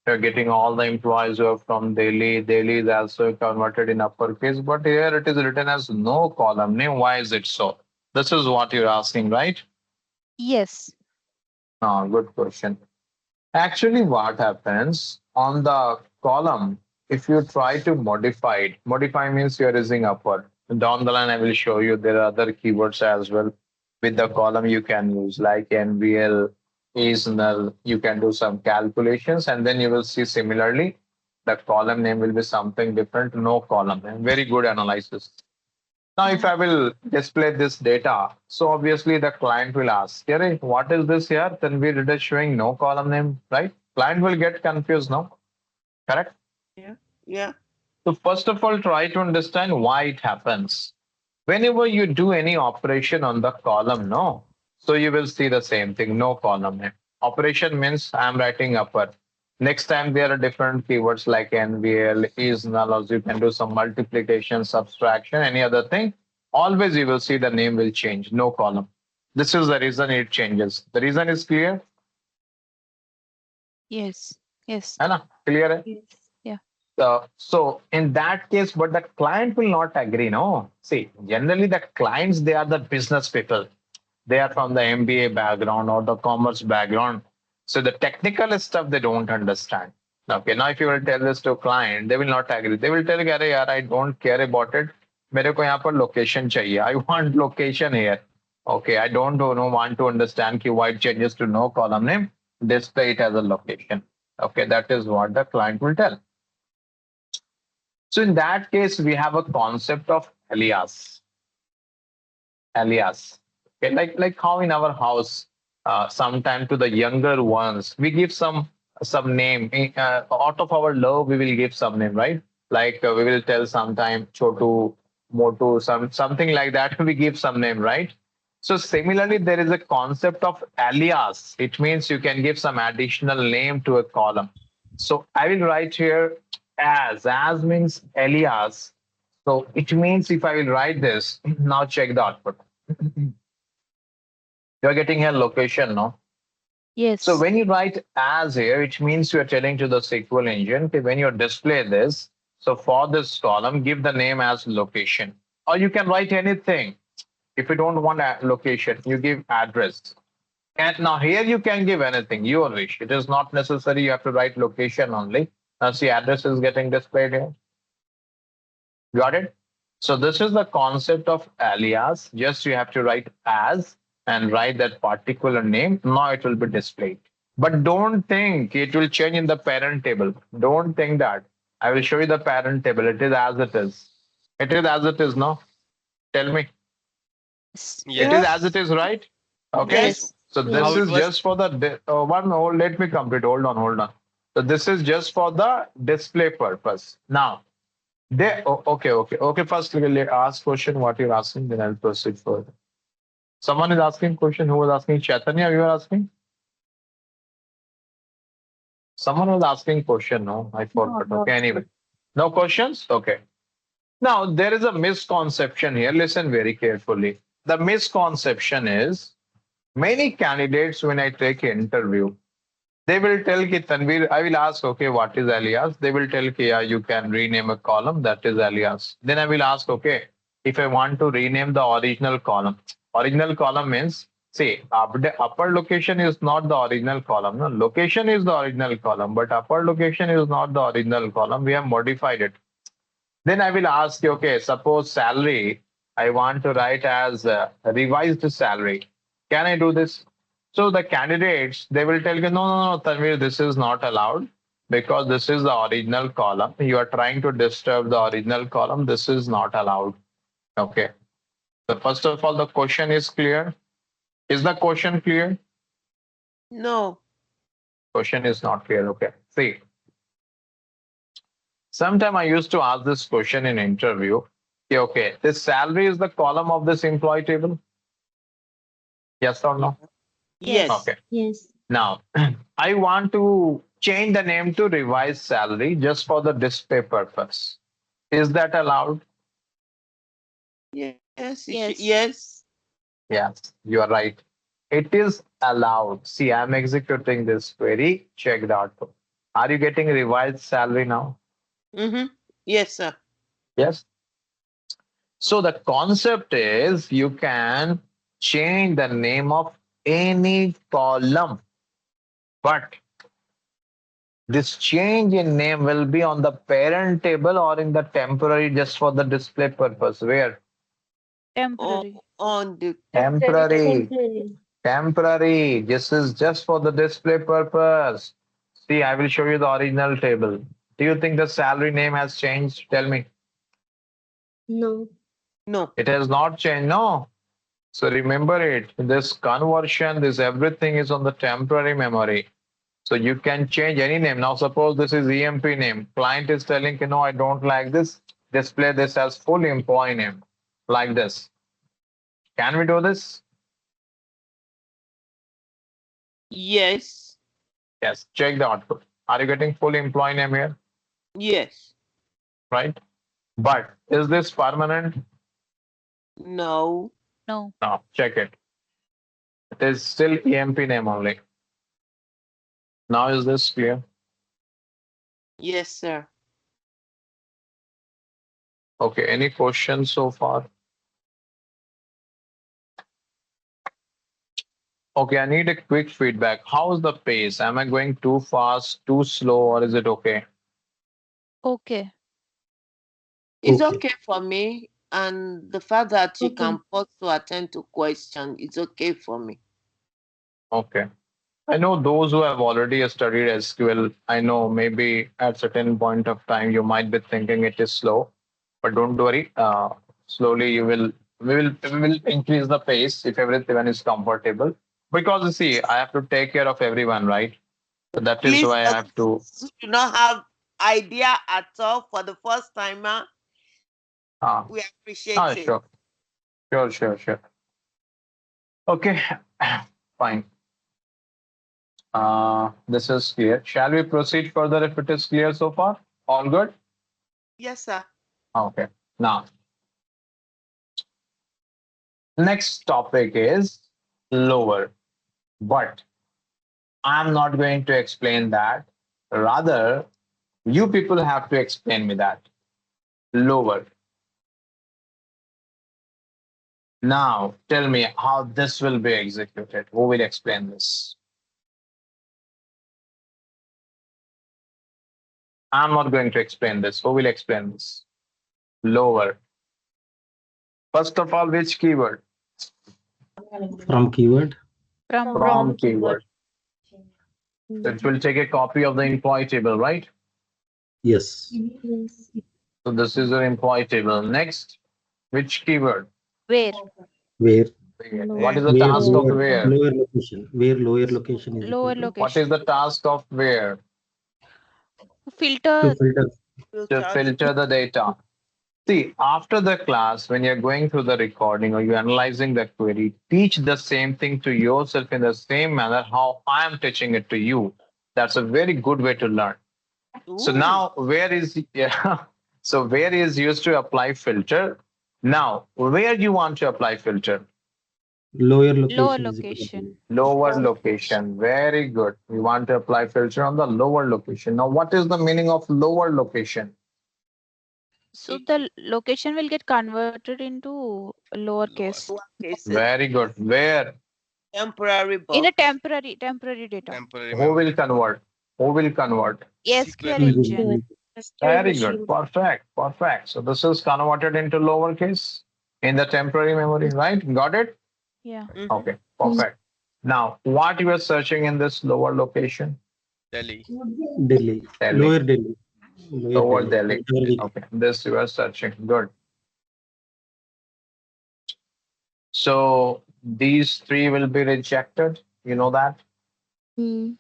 You're getting all the employees who are from Delhi. Delhi is also converted in uppercase, but here it is written as no column name. Why is it so? This is what you're asking, right? Yes. Ah, good question. Actually, what happens on the column, if you try to modify it, modify means you're using upper. Down the line, I will show you there are other keywords as well with the column you can use, like NVL, is null. You can do some calculations, and then you will see similarly the column name will be something different, no column name. Very good analysis. Now, if I will display this data, so obviously the client will ask, "Hey, what is this here?" Then we did it showing no column name, right? Client will get confused now, correct? Yeah. Yeah. So first of all, try to understand why it happens. Whenever you do any operation on the column, no, so you will see the same thing, no column name. Operation means I'm writing upper. Next time there are different keywords like NVL, is null, or you can do some multiplication, subtraction, any other thing. Always you will see the name will change, no column. This is the reason it changes. The reason is clear, Yes. Yes. है ना? Clear है? Yes. Yeah. So in that case, but the client will not agree. No, see, generally the clients, they are the business people. They are from the MBA background or the commerce background. So the technical stuff they don't understand. Okay, now if you will tell this to a client, they will not agree. They will tell you, "अरे यार, I don't care about it. मेरे को यहाँ पर location चाहिए. I want location here. Okay, I don't know, want to understand कि why it changes to no column name. Display it as a location." Okay, that is what the client will tell. So in that case, we have a concept of alias. Alias. Okay, like how in our house, sometime to the younger ones, we give some name. Out of our love, we will give some name, right? Like we will tell sometime Chotu, Motu, something like that. We give some name, right? So similarly, there is a concept of alias. It means you can give some additional name to a column. So I will write here as means alias. So it means if I will write this, now check the output. You're getting here location, no? So Yes. when you write as here, it means you're telling to the SQL engine, okay, when you display this, so for this column, give the name as location. Or you can write anything. If you don't want a location, you give address. And now here you can give anything, your wish. It is not necessary you have to write location only. Now see, address is getting displayed here. Got it? So this is the concept of alias. Just you have to write as and write that particular name. Now it will be displayed. But don't think it will change in the parent table. Don't think that. I will show you the parent table. It is as it is. It is as it is, no? Tell me. Yes. It is Yeah. as it Yes. is, right? Okay. Yes. Yes. So How this it is Yes. was? just for the one. Oh, let me complete. Hold on. So this is just for the display purpose. Now, okay. First, we'll ask question what you're asking, then I'll proceed further. Someone is asking question. Who was asking? Chaitanya, you are asking? Someone was asking question. No, I No, forgot. no. Okay, anyway. No questions? Okay. Now, there is a misconception here. Listen very carefully. The misconception is many candidates, when I take an interview, they will tell ki Tanvir, I will ask, okay, what is alias? They will tell ki, yeah, you can rename a column, that is alias. Then I will ask, okay, if I want to rename the original column means, see, upper location is not the original column. No, location is the original column, but upper location is not the original column. We have modified it. Then I will ask you, okay, suppose salary, I want to write as revised salary. Can I do this? So the candidates, they will tell you, no, Tanvir, this is not allowed because this is the original column. You are trying to disturb the original column. This is not allowed. Okay. So first of all, the question is clear. Is the question clear? No. Question is not clear. Okay. See, sometime I used to ask this question in interview. Okay, this salary is the column of this employee table. Yes or no? Yes. Yes. Okay. Yes. Now, I want to change the name to revised salary just for the display purpose. Is that allowed? Yes. Yes. Yes. Yes, you are right. It is allowed. See, I'm executing this query. Check the output. Are you getting revised salary now? Mm-hmm. Yes, sir. Yes. So the concept is you can change the name of any column, but this change in name will be on the parent table or in the temporary just for the display purpose. Where? Temporary. On the Temporary. Temporary. Temporary. This is just for the display purpose. See, I will show you the original table. Do you think the salary name has changed? Tell me. No. no. It has not changed. No. So remember it. This conversion, this everything is on the temporary memory. So you can change any name. Now suppose this is EMP name. Client is telling, you know, I don't like this. Display this as full employee name. Like this. Can we do this? Yes. Yes. Check the output. Are you getting full employee name here? Yes. Right? But is this permanent? No. No. No. Check it. It is still EMP name only. Now is this clear? Yes, sir. Okay. Any questions so far? Okay, I need a quick feedback. How's the pace? Am I going too fast, too slow, or is it okay? Okay. It's Okay. okay for me. And the fact that you Okay. can pause to attend to question, it's okay for me. Okay. I know those who have already studied SQL, I know maybe at certain point of time you might be thinking it is slow, but don't worry. Slowly we will increase the pace if everyone is comfortable. Because you see, I have to take care of everyone, right? So that is Please, why I for have to. those who do not have idea at all for the first timer, Uh, we appreciate it. sure, sure. Okay, fine. This is clear. Shall we proceed further if it is clear so far? All good? Yes, sir. Okay. Now, next topic is lower, but I'm not going to explain that. Rather, you people have to explain me that. Lower. Now, tell me how this will be executed. Who will explain this? I'm not going to explain this. Who will explain this? Lower. First of all, which keyword? From keyword. From. From From keyword. keyword. So it will take a copy of the employee table, right? Yes. Yes. So this is your employee table. Next, which keyword? Where? Where What Where? is the where task of lower where? lower location. Where lower location is equal Lower to What is location. the task of where? to Filter. filter. To Filter. filter the data. See, after the class, when you're going through the recording or you're analyzing the query, teach the same thing to yourself in the same manner how I am teaching it to you. That's a very good way to learn. So Ooh. now where is yeah, so where is used to apply filter? Now, where you want to apply filter? Lower Lower location is equal to location. Lower location. Very good. We want to apply filter on the lower location. Now, what is the meaning of lower location? So the location will get converted into lowercase. Lower. Lower cases. Very good. Where? Temporary In a box. temporary data. Temporary Who will memory. convert? Who will convert? SQL. SQL engine. engine. SQL Very good. machine. Perfect. So this is converted into lowercase in the temporary memory, right? Got it? Yeah. Mm-hmm. Okay, perfect. Now, what you are searching in this lower location? Delhi. Delhi. Delhi. Lower Delhi. Lower Lower Delhi. Delhi. Whatever we Okay, this you are searching. Good. So these three will be rejected. You know that? Hmm.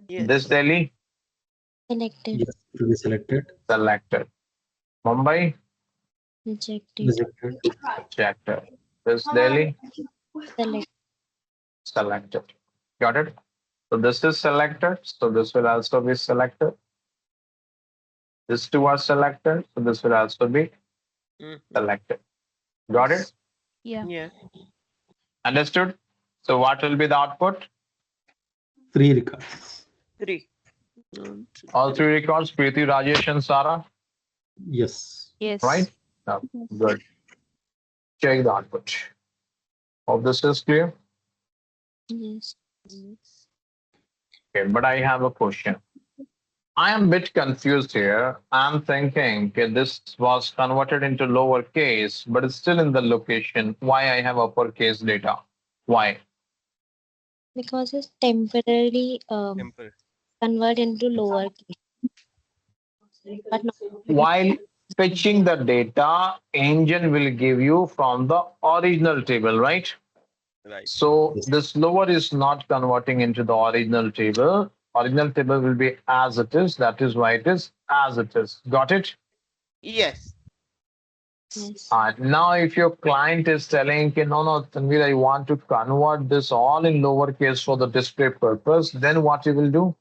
This Yes. Delhi Selected. yes to be selected. selected. Mumbai Rejected. Rejected. rejected. This Delhi Select. selected. Got it? So this is selected. So this will also be selected. These two are selected. So this will also be Mm-hmm. selected. Got it? Yeah. Yeah. Understood? So what will be the output? Three records. 3. All three records, Preeti, Rajesh, and Sarah, Yes. right? Yes. No, good. Check the output. Hope this is clear. Yes. Okay, but I have a question. I am a bit confused here. I'm thinking, okay, this was converted into lowercase, but it's still in the location. Why I have uppercase data? Why? Because it's temporarily Temper. convert into lower case, but not While fetching the data, engine will give you from the original table, right? Right. So Yes. this lower is not converting into the original table. Original table will be as it is. That is why it is as it is. Got it? Yes. yes. Now, if your client is telling, okay, no, no, Tanvir, I want to convert this all in lowercase for the display purpose, then what you will do?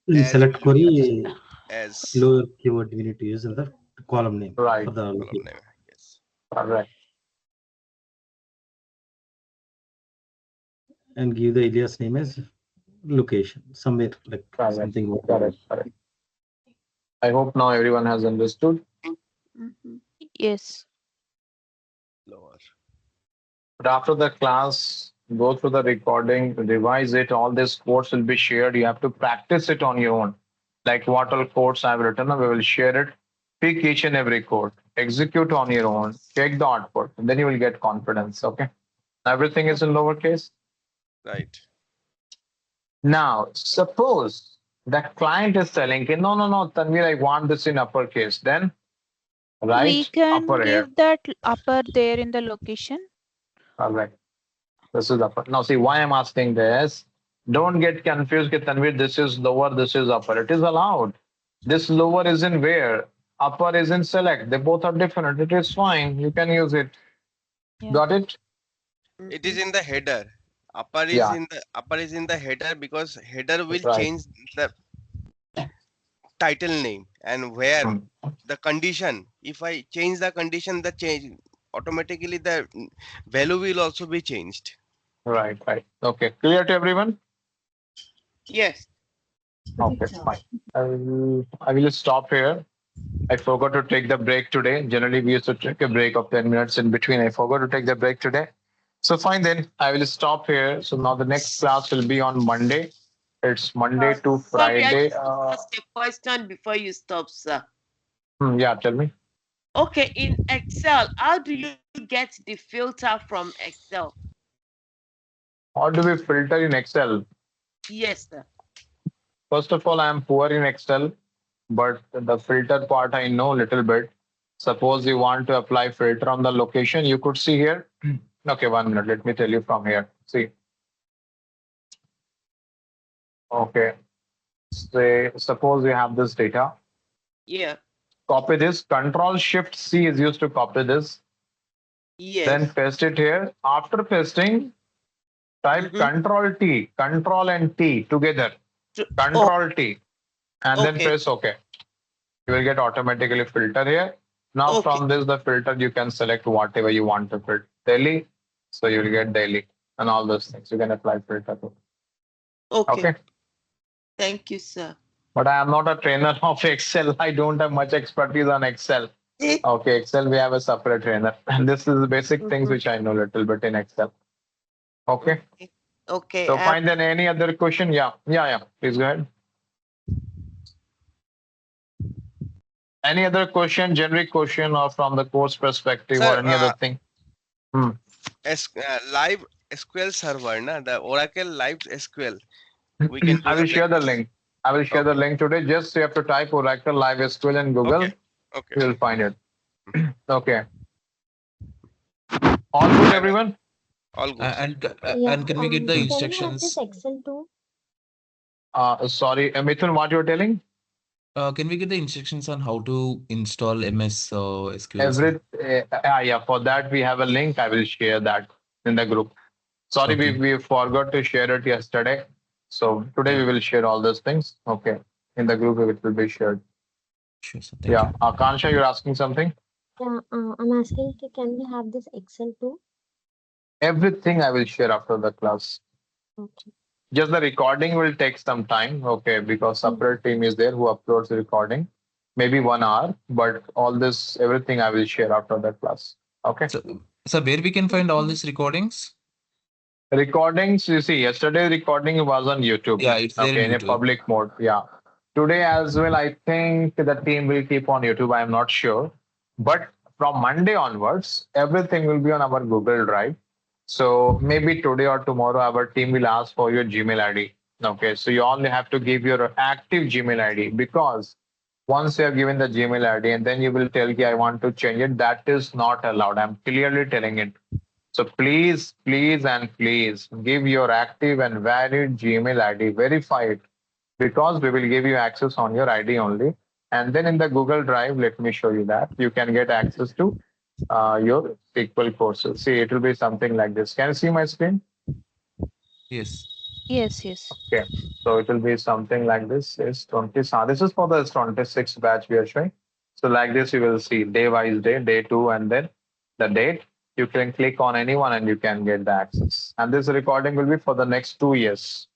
In As it select will be query, as lower keyword we need to use in the column name Right. for the column location name. Yes. Correct. and give the alias name as location somewhere like Correct. something whatever. Correct. Correct. I hope now everyone has understood. Mhm. Yes. Lower. But after the class, go through the recording, revise it. All these codes will be shared. You have to practice it on your own. Like what all codes I've written, we will share it. Pick each and every code, execute on your own, check the output, and then you will get confidence. Okay. Everything is in lowercase. Right. Now, suppose the client is telling, okay, no, no, no, Tanvir, I want this in uppercase. Then We write can upper here. give that upper there in the location. All right. This is upper. Now, see why I'm asking this. Don't get confused, get Tanvir, this is lower, this is upper. It is allowed. This lower is in where? Upper is in select. They both are different. It is fine. You can use it. Yeah. Got it? It is Mhm. in the header. Yeah, Upper is in the header because header will right. change the title name and where Hmm. the condition. If I change the condition, the change automatically the value will also be changed. Right, right. Okay. Clear to everyone? Yes. Okay, fine. I will stop here. I forgot to take the break today. Generally, we used to take a break of 10 minutes in between. I forgot to take the break today. So fine then, I will stop here. So now the next class will be on Monday. It's Monday to Sorry, I Friday. just want to ask a question before you stop, sir. Yeah, tell me. Okay, in Excel, how do you get the filter from Excel? How do we filter in Excel? Yes, sir. First of all, I am poor in Excel, but the filter part I know a little bit. Suppose you want to apply filter on the location, you could see here. Okay, 1 minute. Let me tell you from here. See, okay. Say, suppose you have this data. Yeah. Copy this. Control Shift C is used to copy this. Then Yes. paste it here. After pasting, type Mm-hmm. Control and T together. Oh, Control T, and then okay. press OK. You will get automatically filter here. Now Okay. from this, the filter you can select whatever you want to filter. Daily, so you will get daily and all those things. You can apply filter to. Okay. Okay. Thank you, sir. But I am not a trainer of Excel. I don't have much expertise on Excel. Okay, Excel, we have a separate trainer. And this is the basic things Mhm. which I know a little bit in Excel. Okay. Okay. Okay. So find then any other question? Yeah. Yeah, yeah. Please go ahead. Any other question, generic question, or from the course perspective, or Sir, any other thing? Hmm. live SQL server, na the Oracle Live SQL. We can I do the will share the practice. link. I will share the Okay. link today. Just you have to type Oracle Live SQL in Google. Okay. Okay. You will find it. Okay. All good, And everyone? all good, sir. Yeah, And can we get the can we have this instructions? Excel too? Sorry, Mithun, what you're telling? Can we get the instructions on how to install MS SQL, sir? Yeah, for that we have a link. I will share that in the group. Sorry, Okay. we forgot to share it yesterday. So today Yeah, we will share all those things. Okay. In the group, it will be shared. sure, sir. Thank Yeah. you. Akansha, you're asking something? Yeah, I'm asking, can we have this Excel too? Everything I will share after the class. Okay. Just the recording will take some time, okay, because separate team is there who uploads the recording, maybe 1 hour, but all this, everything I will share after that class. Okay. So where we can find all these recordings? Recordings, you see, yesterday recording was on YouTube. Yeah, it's there in Okay, in a YouTube. public mode. Yeah. Today as well, I think the team will keep on YouTube. I am not sure. But from Monday onwards, everything will be on our Google Drive. So maybe today or tomorrow, our team will ask for your Gmail ID. Okay, so you only have to give your active Gmail ID, because once you have given the Gmail ID and then you will tell me I want to change it, that is not allowed. I'm clearly telling it. So please, please, and please give your active and valid Gmail ID, verify it, because we will give you access on your ID only. And then in the Google Drive, let me show you that you can get access to your SQL courses. See, it will be something like this. Can you see my screen? Yes. Yes, yes. Okay. So it will be something like this. Is 20. This is for the 26 batch we are showing. So like this, you will see day wise day, day two, and then the date. You can click on anyone and you can get the access. And this recording will be for the next 2 years.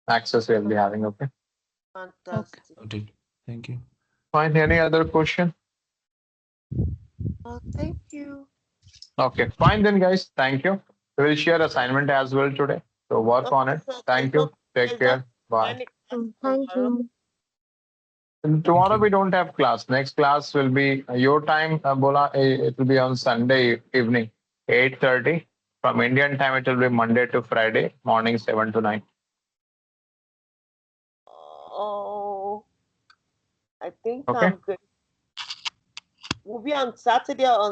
Access we'll be having. Okay. Okay. Fantastic. Noted. Thank you. Fine. Any other question? Thank you. Okay. Fine then, guys. Thank you. We will share assignment as well today. So work on it. Thank you. Take care. Bye. Thank you. And Thank tomorrow you. we don't have class. Next class will be your time, Bola. It will be on Sunday evening, 8:30. From Indian time, it will be Monday to Friday, morning 7 to 9. Oh, I think Okay. I'm good. We'll be on Saturday or on